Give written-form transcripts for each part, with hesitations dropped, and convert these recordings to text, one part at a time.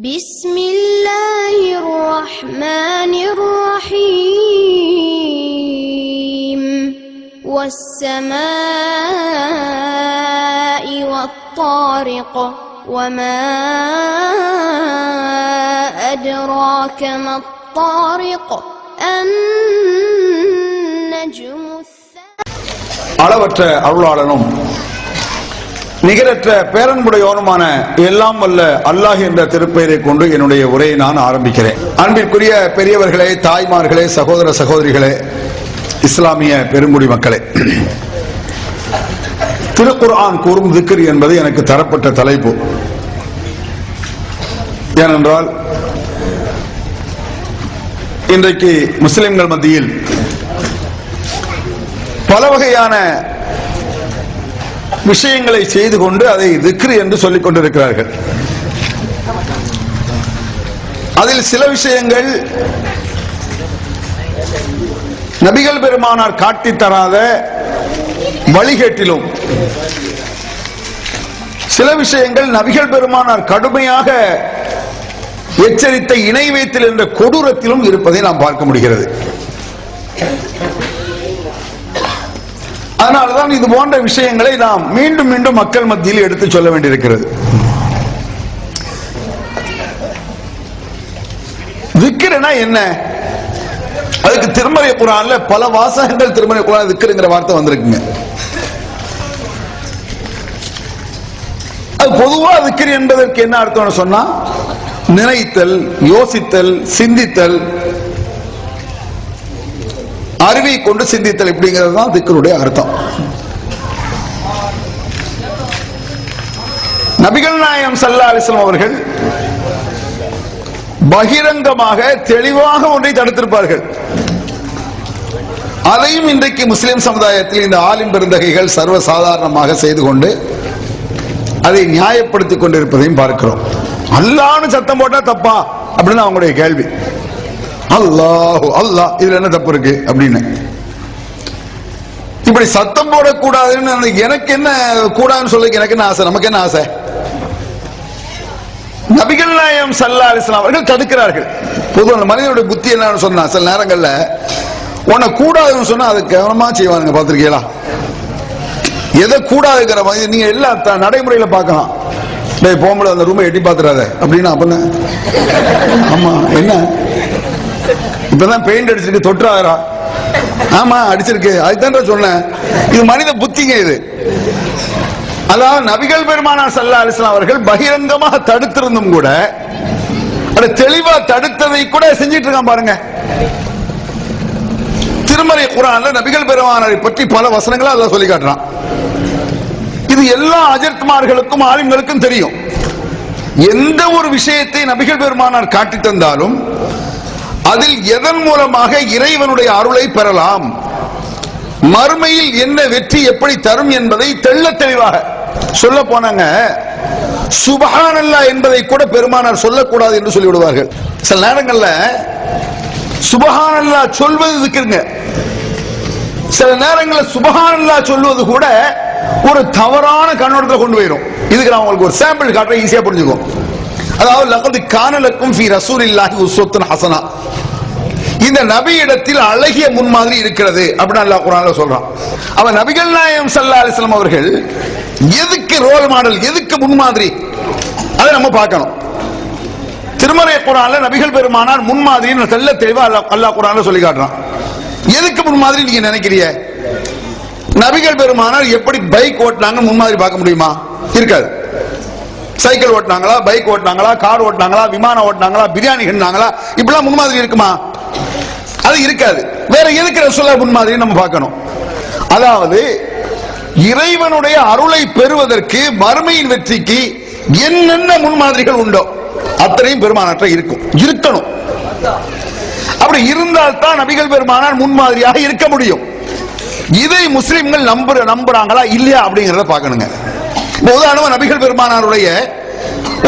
بسم الله الرحمن الرحيم والسماء والطارق وما أدراك ما الطارق النجم அளவற்ற அருளாளனும் நிகரற்ற பேரன்புடையோனுமான எல்லாம் வல்ல அல்லாஹ் என்ற திருப்பெயரை கொண்டு என்னுடைய உரையை நான் ஆரம்பிக்கிறேன். அன்பிற்குரிய பெரியவர்களே, தாய்மார்களே, சகோதர சகோதரிகளே, இஸ்லாமிய பெருங்குடி மக்களே, திருக்குர்ஆன் கூறும் திக்ர் என்பது எனக்கு தரப்பட்ட தலைப்பு. ஏனென்றால் இன்றைக்கு முஸ்லிம்கள் மத்தியில் பல வகையான விஷயங்களை செய்து கொண்டு அதை திக்ர் என்று சொல்லிக் கொண்டிருக்கிறார்கள். அதில் சில விஷயங்கள் நபிகள் பெருமானார் காட்டித் தராத வழிகேட்டிலும், சில விஷயங்கள் நபிகள் பெருமானார் கடுமையாக எச்சரித்த இணை வைத்தல் என்ற கொடூரத்திலும் இருப்பதை நாம் பார்க்க முடிகிறது. அதனால்தான் இது போன்ற விஷயங்களை நாம் மீண்டும் மீண்டும் மக்கள் மத்தியில் எடுத்து சொல்ல வேண்டியிருக்கிறது. திக்ர்னா என்ன? அதுக்கு திருமறை குர்ஆன்ல பல வாசகங்கள் திருமறை குர்ஆன் திக்ர்ங்கிற வார்த்தை வந்திருக்குங்க. அது பொதுவா திக்ர் என்பதற்கு என்ன அர்த்தம்னு சொன்னா, நினைத்தல், யோசித்தல், சிந்தித்தல், அறிவை கொண்டு சிந்தித்தல், இப்படிங்கிறது தான் திக்ருடைய அர்த்தம். நபிகள் நாயகம் ஸல்லல்லாஹு அலைஹி வஸல்லம் அவர்கள் பகிரங்கமாக தெளிவாக ஒன்றை தடுத்திருப்பார்கள். அதையும் இன்றைக்கு முஸ்லிம் சமுதாயத்தில் இந்த ஆலிம் பெருந்தகைகள் சர்வசாதாரணமாக செய்து கொண்டு அதை நியாயப்படுத்திக் கொண்டிருப்பதையும் பார்க்கிறோம். அல்லாஹ்னு சத்தம் போட்டா தப்பா அப்படின்னு அவங்களுடைய கேள்வி. அல்லாஹ் அல்லாஹ், இதுல என்ன தப்பு இருக்கு அப்படின்னு இப்படி சத்தம் போடக்கூடாதுன்னு எனக்கு என்ன கூடாதுன்னு சொல்ல, எனக்கு என்ன ஆசை, நமக்கு என்ன ஆசை? நபிகள் நாயகம் ஸல்லல்லாஹு அலைஹி வஸல்லம் அவர்கள் தடுக்கிறார்கள். பொதுவான மனிதனுடைய புத்தி என்னன்னு சொன்னா, சில நேரங்கள்ல உன்னை கூடாதுன்னு சொன்னா அதை கவனமா செய்வானுங்க. பார்த்திருக்கீங்களா? எதை கூடாதுங்கிற மாதிரி நீங்க எல்லா நடைமுறையில பார்க்கலாம். போகும்போது அந்த ரூமை எட்டி பாத்துறாத அப்படின்னு. அப்ப ஆமா, என்ன இப்பதான் பெயிண்ட் அடிச்சிருக்கு, தொட்டுறாரா? ஆமா அடிச்சிருக்கு, அதுதான் சொன்னேன். இது மனித புத்திங்க இது. அதாவது நபிகள் பெருமானார் ஸல்லல்லாஹு அலைஹி வஸல்லம் அவர்கள் பகிரங்கமாக தடுத்திருந்தும் கூட, அது தெளிவா தடுத்ததை கூட செஞ்சிட்டு இருக்கான் பாருங்க. திருமறை குர்ஆன்ல நபிகள் பெருமானாரை பற்றி பல வசனங்களை அல்லாஹ் சொல்லி காட்டுறான். இது எல்லா அஜர்த்மார்களுக்கும் ஆலிம்களுக்கும் தெரியும். எந்த ஒரு விஷயத்தை நபிகள் பெருமானார் காட்டி தந்தாலும் அதில் எதன் மூலமாக இறைவனுடைய அருளை பெறலாம், மறுமையில் என்ன வெற்றி எப்படி தரும் என்பதை தெள்ள தெளிவாக சொல்ல போனாங்க. சுப்ஹானல்லாஹ் என்பதை கூட பெருமானார் சொல்லக்கூடாது என்று சொல்லிவிடுவார்கள். சில நேரங்கள்ல சுப்ஹானல்லாஹ் சொல்வது இருக்குங்க. சில நேரங்களில் சுப்ஹானல்லாஹ் சொல்வது கூட ஒரு தவறான கண்ணோட்டத்தை கொண்டு போயிடும். இதுக்கு நான் உங்களுக்கு ஒரு சாம்பிள் காட்டுறேன், ஈஸியா புரிஞ்சுக்கும். அதாவது லகத் கான லக்கும் ஃபீ ரசூலில்லாஹி உஸ்வத்துன் ஹஸனா, இந்த நபியிடத்தில் அழகிய முன்மாதிரி இருக்கிறது அப்படின்னு அல்லாஹ் குர்ஆன்ல சொல்றான். அவன் நபிகள் நாயகம் ஸல்லல்லாஹு அலைஹி வஸல்லம் அவர்கள் எதுக்கு ரோல் மாடல், எதுக்கு முன்மாதிரி, அதை நம்ம பார்க்கணும். திருமறை குர்ஆன்ல நபிகள் பெருமானார் முன்மாதிரின்னு தெள்ள தெளிவா அல்லாஹ் குர்ஆன்ல சொல்லி காட்டுறான். எதுக்கு முன்மாதிரி நீங்க நினைக்கிறீங்க? நபிகள் பெருமானார் எப்படி பைக் ஓட்டினாங்க முன்மாதிரி பார்க்க முடியுமா? இருக்காது. சைக்கிள் ஓட்டினாங்களா, பைக் ஓட்டினாங்களா, கார் ஓட்டினாங்களா, விமானம் ஓட்டினாங்களா, பிரியாணி கண்டாங்களா, இப்படிலாம் முன்மாதிரி இருக்குமா? அது இருக்காது. வேற எதுக்கு ரசூலுல்லாஹ் முன்மாதிரி நம்ம பார்க்கணும். அதாவது இறைவனுடைய அருளை பெறுவதற்கு, மறுமையின் வெற்றிக்கு என்னென்ன முன்மாதிரிகள் உண்டோ அத்தனையும் பெருமானாற்ற இருக்கணும். அப்படி இருந்தால் தான் நபிகள் பெருமானார் முன்மாதிரியாக இருக்க முடியும். இதை முஸ்லிம்கள் நம்புறாங்களா இல்லையா அப்படிங்கறத பார்க்கணுங்க. உதாரணமா நபிகள் பெருமானாருடைய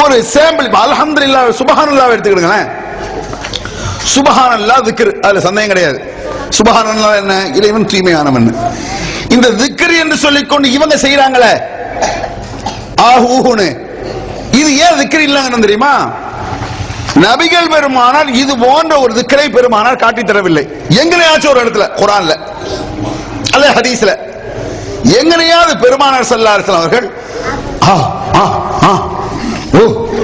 ஒரு சாம்பிள், அல்ஹம்துலில்லாஹ் சுப்ஹானல்லாஹ் எடுத்துக்கிடுங்களேன். சுப்ஹானல்லாஹ் திக்ர், அதுல சந்தேகம் கிடையாது. சுப்ஹானல்லாஹ் என்ன? இறைவன் தூய்மையானவன். இந்த திக்ர் என்று சொல்லிக்கொண்டு இவங்க செய்யறாங்களே ஆஹூன்னு, இது ஏன் திக்ர் இல்லைன்னு தெரியுமா? நபிகள் பெருமானார் இது போன்ற ஒரு திக்கரை பெருமானார் காட்டி தரவில்லை. எங்கனையாச்சும் ஒரு இடத்துல குர்ஆன்ல அல்ல ஹதீஸ்ல எங்கனையாவது பெருமானார் ஸல்லல்லாஹு அலைஹி வஸல்லம் அவர்கள்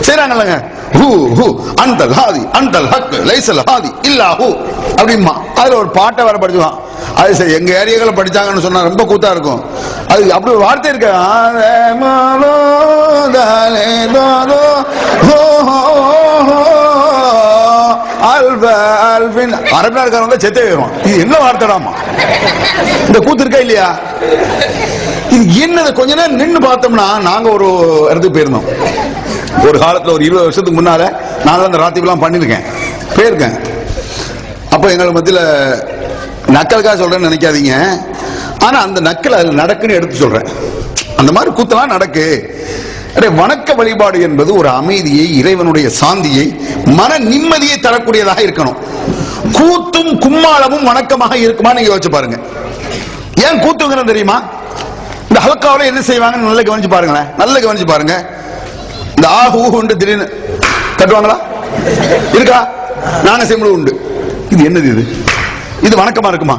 செய்றாங்கல்லங்க, ஹூ ஹூ அன்தல் ஹாதி அன்தல் ஹக் லைஸல் ஹாதி இல்லா ஹூ அப்படிமா அதுல ஒரு பாட்டை வர படிச்சுவான். அது சரி, எங்க ஏரியாக்களை படிச்சாங்கன்னு சொன்னா ரொம்ப கூத்தா இருக்கும். அது அப்படி ஒரு வார்த்தை இருக்கு, அரபினா இருக்காங்க செத்தே வரும். இது என்ன வார்த்தைடாமா? இந்த கூத்து இருக்கா இல்லையா? இது என்னது? கொஞ்ச நேரம் நின்று பார்த்தோம்னா, நாங்க ஒரு இடத்துக்கு போயிருந்தோம் ஒரு காலத்துல, ஒரு 20 வருஷத்துக்கு முன்னால. நான் அந்த ராத்திரிலாம் பண்ணிருக்கேன், போயிருக்கேன். அப்ப எங்களை மத்தியில நக்கலுக்காக சொல்றேன்னு நினைக்காதீங்க. ஆனா அந்த நக்கல் அதுல நடக்குன்னு எடுத்து சொல்றேன். அந்த மாதிரி கூத்தெல்லாம் நடக்கு. வணக்க வழிபாடு என்பது ஒரு அமைதியை, இறைவனுடைய சாந்தியை, மன நிம்மதியை தரக்கூடியதாக இருக்கணும். கூத்தும் கும்மாளமும் வணக்கமாக இருக்குமா? நீங்க யோசிச்சு பாருங்க. ஏன் கூத்துங்கிறது தெரியுமா? இந்த ஹல்காவில் என்ன செய்வாங்க நல்ல கவனிச்சு பாருங்களேன், நல்ல கவனிச்சு பாருங்க. இந்த ஆஹூ உண்டு திடீர்னு தட்டுவாங்களா? இருக்கா? நாங்க செய்யும்போது உண்டு. இது என்னது? இது வணக்கமா இருக்குமா?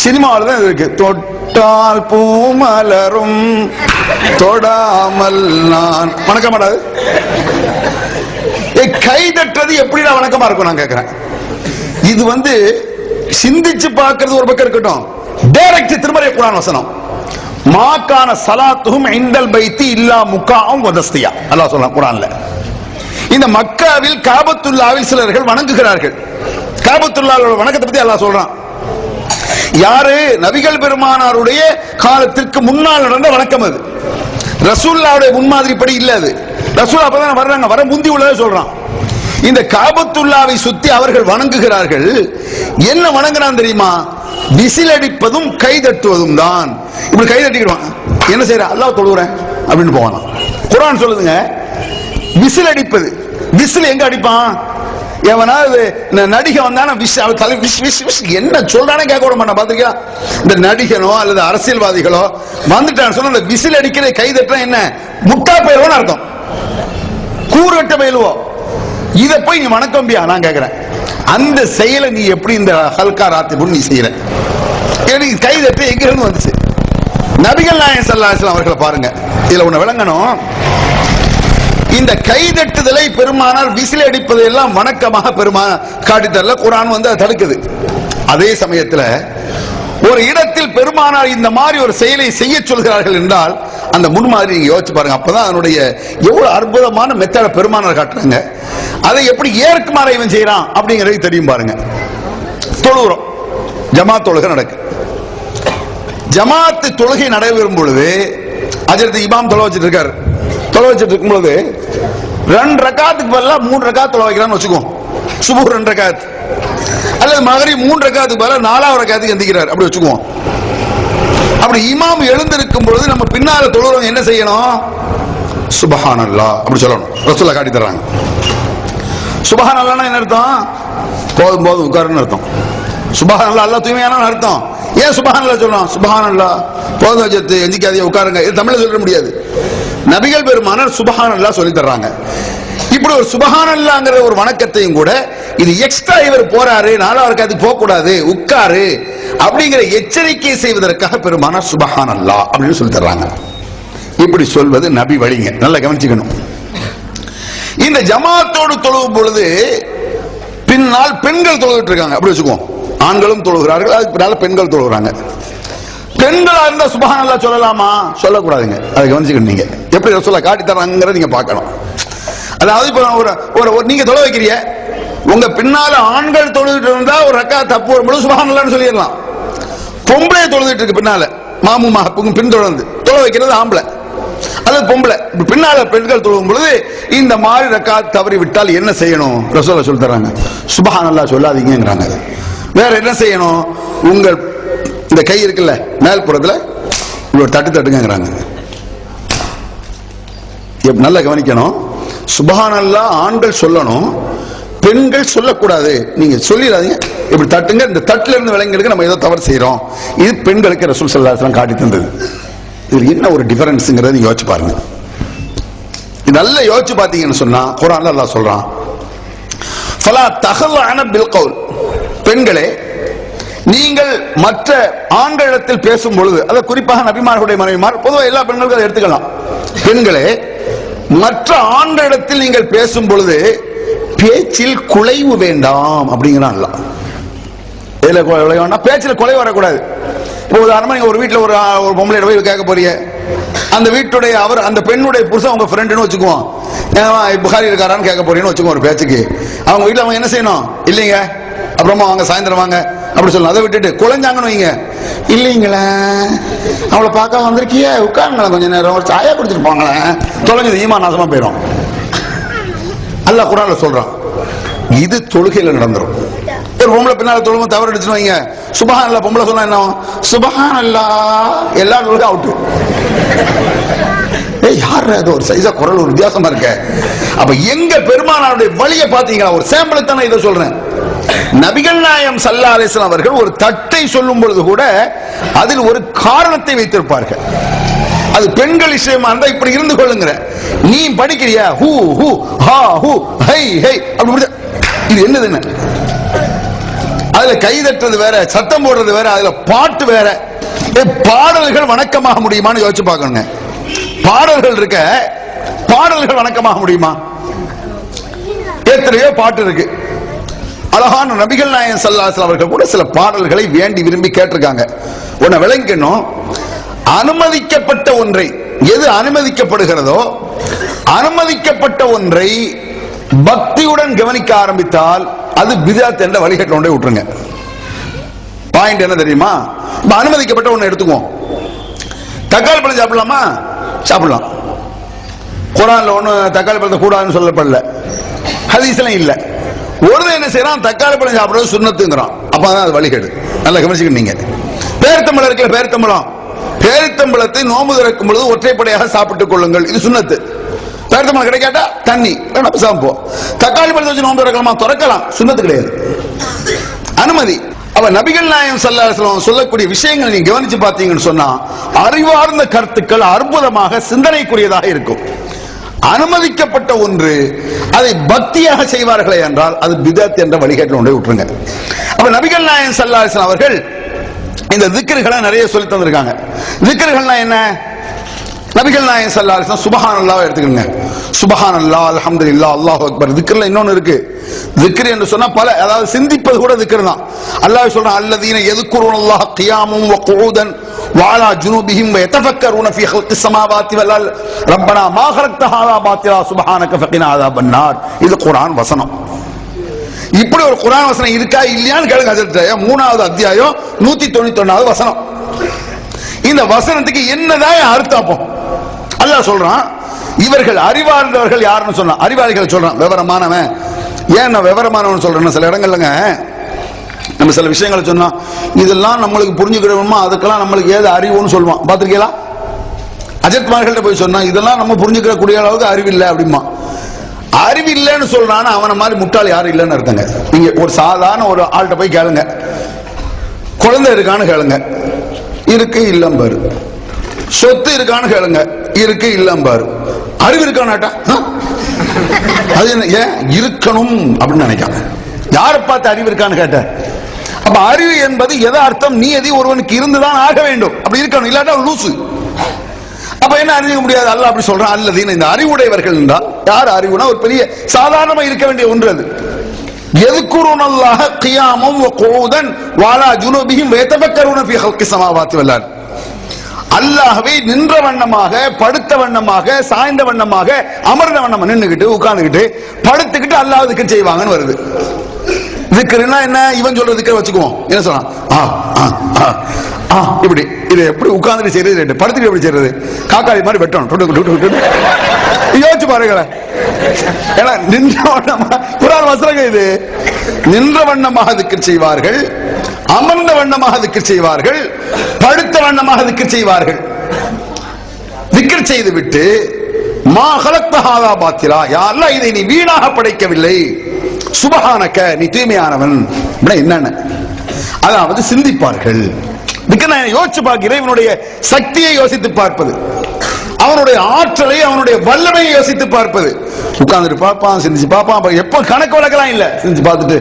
சினிமாவில் தான் இருக்கு. தொட்டால் பூமலரும் தொடாமல் நான் வணக்க மாட்டாது. கை தட்டுறது எப்படிடா வணக்கமா இருக்கும் நான் கேட்கிறேன். இது சிந்திச்சு பார்க்கிறது ஒரு பக்கம் இருக்கட்டும். டைரக்ட் திருமறை குர்ஆன் வசனம், மாக்கான சலாத்துஹும் இன்தல் பைத்தி இல்லா முகாவும் வதஸ்தியா. அல்லாஹ் சொல்றான் குர்ஆன்ல. இந்த மக்காவில் காபத்துல்லாவில் சிலர்கள் வணங்குகிறார்கள். காபத்துல்லாஹ்வுடைய வணக்கத்தை பத்தி அல்லாஹ் சொல்றான். யாரு? நபிகள் பெருமானாருடைய காலத்திற்கு முன்னால் நடந்த வணக்கம். அது ரசூலுல்லாஹ்வுடைய முன்மாதிரி படி இல்ல. அது ரசூல் அப்பதான் வர்றாங்க, வர முந்தி உள்ளதை சொல்றான். இந்த காபத்துல்லாவை சுத்தி அவர்கள் வணங்குகிறார்கள். என்ன வணங்குறான் தெரியுமா? விசில் அடிப்பதும் கை தட்டுவதும் தான். இப்படி கை தட்டிடுவான். என்ன செய்யற? அல்லாஹ் தொழுகிறேன் அப்படின்னு போவானா? குர்ஆன் சொல்லுதுங்க, விசில் அடிப்பது. விசில் எங்க அடிப்பான்? எவனாவது நடிகை வந்தானா என்ன சொல்றானே கேட்க விட மாட்டான். பாத்திருக்கா? இந்த நடிகனோ அல்லது அரசியல்வாதிகளோ வந்துட்டான்னு சொன்னா விசில் அடிக்கிற கை தட்டுறா என்ன? முட்டா பயிலுவோன்னு அர்த்தம், கூறுகட்ட பயிலுவோ. இதை போய் நீ வணக்கம்பியா? நான் கேட்கிறேன், அந்த செயலை நீ எப்படி இந்த ஹல்கா ராத்திபு நீ செய்யற? கை தட்டு எங்க இருந்து வந்துச்சு? நபிகள் நாயகம் ஸல்லல்லாஹு அலைஹி வஸல்லம் அவர்களை பாருங்க. இதுல ஒண்ணு விளங்கணும். இந்த கைதட்டுதலை பெருமானார் விசில் அடிப்பது எல்லாம் வணக்கமாக காட்டித்தரல. குர்ஆன் அதை தடுக்குது. அதே சமயத்தில் ஒரு இடத்தில் பெருமானார் இந்த மாதிரி ஒரு செயலை செய்ய சொல்கிறார்கள் என்றால் அந்த முன்மாதிரி நீங்க யோசிச்சு பாருங்க. அப்பதான் அதனுடைய எவ்வளவு அற்புதமான மெத்தட பெருமானார் காட்டுறாங்க. அதை எப்படி ஏற்குமாற இவன் செய்யறான் அப்படிங்கிறது தெரியும் பாருங்க. தொழுகிறோம், ஜமாத் தொழுகை நடக்கு. ஜமாத்து தொழுகை நடைபெறும் பொழுது ஹஜ்ரத் இமாம் தொலை வச்சிட்டு இருக்காரு. தொலை வச்சிட்டு இருக்கும் பொழுது 2 ரக்காத்துக்கு பதிலா 3 ரக்காத் தொலை வைக்கிறான்னு வச்சுக்கோ. சுபஹ் 2 ரக்காத் அல்லது மகரிப் 3 ரக்காத்துக்கு பதிலா 4வது ரக்காத்துக்கு எந்திக்கிறார் அப்படி வச்சுக்குவோம். அப்படி இமாம் எழுந்திருக்கும் பொழுது நம்ம பின்னால தொழுறவங்க என்ன செய்யணும்? சுப்ஹானல்லாஹ் அப்படி சொல்லணும். ரசூலுல்லாஹ் காட்டி தர்றாங்க. சுப்ஹானல்லாஹ்னா என்ன அர்த்தம்? போதும் போதும் உட்காருன்னு அர்த்தம். சுப்ஹானல்லாஹ் அல்லாஹ் தூய்மையான அர்த்தம். ஏன் சுப்ஹானல்லாஹ் சொல்றோம்? சுப்ஹானல்லாஹ் போதும் வச்சது எந்திக்காதீங்க உட்காருங்க. இது தமிழ்ல சொல்ல முடியாது. நபிகள் பெருமானார் சுப்ஹானல்லாஹ் சொல்லி தர்றாங்க. இப்படி ஒரு சுப்ஹானல்லாஹ்ங்கற ஒரு வணக்கத்தையும் கூட இது எக்ஸ்ட்ரா இவர் போறாரு 4வது ரக்காத்துக்கு போக கூடாது உட்காரு அப்படிங்கிற எச்சரிக்கை செய்வதற்காக பெருமானார் சுப்ஹானல்லாஹ் அப்படின்னு சொல்லி தர்றாங்க. இப்படி சொல்வது நபி வழிங்க. நல்லா கவனிச்சுக்கணும். இந்த ஜமாத்தோடு தொழுகும் பொழுது பின்னால் பெண்கள் தொழுகிட்டு இருக்காங்க அப்படி வச்சுக்குவோம். ஆண்களும் தொழுகிறார்கள், அதுக்கு பின்னால பெண்கள் தொழுகிறாங்க. பெண்களா இருந்தா சுப்ஹானல்லாஹ் சொல்லலாமா? சொல்லக்கூடாதுங்க. அதை கவனிச்சுக்கணும். நீங்க எப்படி ரசூலுல்லாஹ் காட்டி தர்றாங்கறத நீங்க பார்க்கணும். அதாவது இப்ப நீங்க தொழ வைக்கிறீங்க, உங்க பின்னால ஆண்கள் தொழுதுட்டு இருந்தா ஒரு ரக்காத் தப்பு வரும்போது சுப்ஹானல்லாஹ்னு சொல்லிடலாம். பொம்பளை தொழுதுட்டு இருக்கு பின்னால மாமுமா பின்தொடர்ந்து தொழ வைக்கிறது ஆம்பளை அல்லது பொம்பளை. பின்னால பெண்கள் தொழுகும் பொழுது இந்த மாதிரி ரக்காத் தவறி விட்டால் என்ன செய்யணும்? ரசூலுல்லாஹ் சொல்லி தர்றாங்க, சுப்ஹானல்லாஹ் சொல்லாதீங்கங்கறாங்க. வேற என்ன செய்யணும்? உங்கள் இந்த கை இருக்குல்ல மேல் புறத்துல ஒரு தட்டு தட்டுங்கிறாங்க. நல்லா கவனிக்கணும். சுப்ஹானல்லாஹ் ஆண்கள் சொல்லணும், பெண்கள் சொல்லக்கூடாது. நீங்க சொல்லிடாதீங்க, இப்படி தட்டுங்க. இந்த தட்டுல இருந்து விளங்களுக்கு நம்ம ஏதோ தவறு செய்யறோம். இது பெண்களுக்கு ரசூல் ஸல்லல்லாஹு அலைஹி வஸல்லம் காட்டி தந்தது. இதுல என்ன ஒரு டிஃபரன்ஸ்ங்கறத யோசிச்சு பாருங்க. நல்லா யோசிச்சு பாத்தீங்கன்னு சொன்னா குர்ஆன்ல அல்லாஹ் சொல்றான், ஃபலா தஹல்லஅன பில் கவுல், பெண்களே நீங்கள் மற்ற ஆண்களிடத்தில் பேசும் பொழுது, அது குறிப்பாக நபிமார்களுடைய மனைவிமார், பொதுவாக எல்லா பெண்களுக்கும் அதை எடுத்துக்கலாம். பெண்களே மற்ற ஆண்களிடத்தில் நீங்கள் பேசும் பொழுது பேச்சில் குலைவு வேண்டாம் அப்படிங்கிறான் அல்லாஹ். எதுல குலை வேண்டாம்? பேச்சில் குலை வரக்கூடாது. இப்போ உதாரணமா நீங்க ஒரு வீட்டுல ஒரு பொம்பளை போய் கேட்க போறீங்க, அந்த வீட்டுடைய அந்த பெண்ணுடைய புருஷன் உங்க ஃப்ரெண்டுன்னு வச்சுக்குவோம், புகாரி இருக்காரான்னு கேட்க போறீங்கன்னு வச்சுக்கோ ஒரு பேச்சுக்கு. அவங்க வீட்டுல அவங்க என்ன செய்யணும்? இல்லைங்க அப்புறமா வாங்க சாயந்தரம் வாங்க அப்படி சொல்லணும். அதை விட்டுட்டு குலைஞ்சாங்கன்னு வைங்க, இல்லைங்களா அவளை பார்க்க வந்திருக்கிய உட்காருங்களேன் கொஞ்ச நேரம் ஒரு சாயா குடிச்சிட்டு போங்களேன், தொலைஞ்சது ஈமா நாசமா போயிடும். அல்லாஹ் குர்ஆன்ல சொல்றான். இது தொழுகையில நடந்துரும். ஒரு பொம்பளை பின்னால தொழுவும் தவறு அடிச்சுன்னு வைங்க, சுபஹானல்லாஹ் பொம்பளை சொன்னா என்ன? சுபஹானல்லாஹ் எல்லா தொழுகை அவுட்டு. யார் அது? ஒரு சைஸா குரல் ஒரு வித்தியாசமா இருக்க. அப்ப எங்க பெருமானாருடைய வழியை பாத்தீங்களா? ஒரு சாம்பிள் தானே இதை சொல்றேன். நபிகள் நாயகம் ஸல்லல்லாஹு அலைஹி வஸல்லம் அவர்கள் ஒரு தட்டை சொல்லும் பொழுது கூட அதில் ஒரு காரணத்தை வைத்திருப்பார்கள். அது பெண்கள் விஷயமா இருந்தா இப்படி இருந்து கொள்ளுங்கிற. நீ படிக்கிறியா? ஹூ ஹூ ஹா ஹூ ஹை ஹை அப்படி. இது என்னதுன்னு? அதுல கை தட்டுறது வேற, சத்தம் போடுறது வேற, அதுல பாட்டு வேற. பாடல்கள் வணக்கமாக முடியுமான்னு யோசிச்சு பார்க்கணுங்க. பாடல்கள் இருக்க, பாடல்கள் வணக்கமாக முடியுமா? எத்தனையோ பாட்டு இருக்கு. அழகான நபிகள் நாயகம் ஸல்லல்லாஹு அலைஹி வஸல்லம் அவர்கள் கூட சில பாடல்களை வேண்டி விரும்பி கேட்டிருக்காங்க. உன்னை விளங்கணும், அனுமதிக்கப்பட்ட ஒன்றை, எது அனுமதிக்கப்படுகிறதோ அனுமதிக்கப்பட்ட ஒன்றை பக்தியுடன் கவனிக்க ஆரம்பித்தால் அது பித்அத் என்ற வழிகேட்டில் கொண்டே விட்டுருங்க. பாயிண்ட் என்ன தெரியுமா? அனுமதிக்கப்பட்ட ஒன்றை எடுத்துக்குவோம். தக்காளி பழம் சாப்பிடலாமா? சாப்பிடலாம். குர்ஆன்ல ஒண்ணு தக்காளி பழத்தை கூடாதுன்னு சொல்லப்படல, ஹதீஸ்ல இல்ல. ஒரு என்ன செய்யறான்? தக்காளி பழம் சாப்பிடுறது சுன்னத்துங்கிறான். அப்பதான் அது வழிகேடு. நல்லா கவனிச்சுக்கணும். நீங்க பேரித்தம்பளம் இருக்கல, பேரித்தம்பளம், பேரித்தம்பளத்தை நோம்பு திறக்கும் பொழுது ஒற்றைப்படையாக சாப்பிட்டுக் கொள்ளுங்கள், இது சுன்னத்து. பேரித்தம்பளம் கிடைக்காட்டா தண்ணி போ. தக்காளி பழத்தை வச்சு நோம்பு திறக்கலாமா? திறக்கலாம், சுன்னத்து கிடையாது, அனுமதி. அவ நபிகள் நாயகம் ஸல்லல்லாஹு அலைஹி வஸல்லம் சொல்லக்கூடிய விஷயங்களை நீங்க கவனிச்சு பார்த்தீங்கன்னு சொன்னா அறிவார்ந்த கருத்துக்கள் அற்புதமாக சிந்தனைக்குரியதாக இருக்கும். அனுமதிக்கப்பட்ட ஒன்று அதை பக்தியாக செய்வார்களே என்றால் அது பித்அத் என்ற வழிகேட்டில் கொண்டு விட்டுருங்க. அப்ப நபிகள் நாயகம் ஸல்லல்லாஹு அலைஹி வஸல்லம் அவர்கள் இந்த திக்ர்களை நிறைய சொல்லி தந்திருக்காங்க. திக்ர்கள்னா என்ன? நபிகள் நாயகம் ஸல்லல்லாஹு அலைஹி வஸல்லம் சுப்ஹானல்லாஹ் எடுத்துக்கங்க. சுப்ஹானல்லாஹ், அல்ஹம்துலில்லாஹ், அல்லாஹு அக்பர். திக்ர்ல இன்னொன்னு இருக்கு. திக்ர் என்று சொன்னா பல, அதாவது சிந்திப்பது கூட திக்ர் தான். அல்லாஹ் சொல்றான், அல்லதீன யذ்குருனல்லாஹ கியாமன் வ குஊதன் வ அலா ஜுனூபிஹிம் வ யதஃபக்கரூன ஃபீ ஹல்கிஸ் ஸமாவாத்தி வல் அர்த் ரப்பனா மா ஹலக்த ஹாதா பாத்திலா சுப்ஹானக ஃபகினா அஸாபன் நார். இது குர்ஆன் வசனம். இப்படி ஒரு குர்ஆன் வசனம் இருக்கா இல்லையான்னு கேளுங்க. ஹஜ்ரத் 3வது அத்தியாயம் 191வது வசனம். இந்த வசனத்துக்கு என்னதான் அர்த்தம்? அல்லாஹ் சொல்றான், இவர்கள் அறிவார்ந்தவர்கள் யாருன்னு சொன்னா அறிவாளிகள் சொல்றான், விவரமானவன். ஏன் நான் விவரமானவன் சொல்றேன்? சில இடங்கள்லங்க நம்ம சில விஷயங்களை சொன்னா இதெல்லாம் நம்மளுக்கு புரிஞ்சுக்கிறோமா, அதுக்கெல்லாம் நம்மளுக்கு ஏது அறிவுன்னு சொல்லுவான். பாத்திருக்கீங்களா? அஜத்மார்கள்ட்ட போய் சொன்னா இதெல்லாம் நம்ம புரிஞ்சுக்கிற கூடிய அளவுக்கு அறிவில்லை அப்படிமா. அறிவில்லைன்னு சொல்றான்னு அவனை மாதிரி முட்டாள் யாரும் இல்லைன்னு அர்த்தங்க. நீங்க ஒரு சாதாரண ஒரு ஆள்கிட்ட போய் கேளுங்க, குழந்தை இருக்கான்னு கேளுங்க, இருக்கு இல்லம் பாரு. சொத்து இருக்கான்னு கேளுங்க, இருக்கு இல்லம் பாரு. அறிவு இருக்கானாட்டா? அது என்ன? ஏன் இருக்கணும் அப்படின்னு நினைக்காம யாரை பார்த்து அறிவு இருக்கான்னு கேட்ட? அப்ப அறிவு என்பது எதை அர்த்தம்? நீ எது ஒருவனுக்கு இருந்துதான் ஆக வேண்டும், அப்படி இருக்கணும், இல்லாட்டா லூசு. அப்ப என்ன அறிவிக்க முடியாது? அல்லாஹ் அப்படி சொல்றான், அல்லதீன, இந்த அறிவுடையவர்கள் என்றால் யார்? அறிவுனா ஒரு பெரிய சாதாரணமா இருக்க வேண்டிய ஒன்று. அது யذ்குருனல்லாஹ கியாமன் வ குஊதன் வ அலா ஜுனூபிஹிம் வ யதஃபக்கரூன ஃபீ ஹல்கிஸ் ஸமாவாத்தி வல் அர்த். அல்லாஹ்வை நின்ற வண்ணமாக, படுத்த வண்ணமாக, சாய்ந்த வண்ணமாக, அமர்ந்த வண்ணமாக, நின்னுகிட்டு உட்கார்ந்துகிட்டு படுத்துக்கிட்டு அல்லாஹ் திக்ர் செய்வாங்கன்னு வருது. திக்ர்னா என்ன? இவன் சொல்ற திக்ரை வச்சுக்குவோம். என்ன சொல்றான்? இப்படி இதை எப்படி உட்கார்ந்துட்டு செய்யறது, படுத்துட்டு எப்படி செய்யறது? காக்காளி மாதிரி வெட்டணும். யோசிச்சு பாருங்க. ஏன்னா நின்ற வண்ணமா குர்ஆன் வசனங்கள் இது. நின்ற வண்ணமாக திக்ர் செய்வார்கள், அமர்ந்த வண்ணமாக திக்ர் செய்வார்கள், படுத்த வண்ணமாக திக்ர் செய்வார்கள். திக்ர் செய்து விட்டு மா ஹலக்த ஹாதா பாத்திலா, யா அல்லாஹ் இதை நீ வீணாக படைக்கவில்லை, சுப்ஹானக நீ தூய்மையானவன். என்னன்னு அதாவது சிந்திப்பார்கள். யோசிச்சு பார்க்க, இறைவனுடைய சக்தியை யோசித்து பார்ப்பது, அவனுடைய ஆற்றலை, அவனுடைய வல்லமையை யோசித்து பார்ப்பது. உட்கார்ந்துட்டு பார்ப்பான், சிந்திச்சு பார்ப்பான். எப்போ கணக்கு வழக்கலாம் இல்ல, சிந்திச்சு பார்த்துட்டு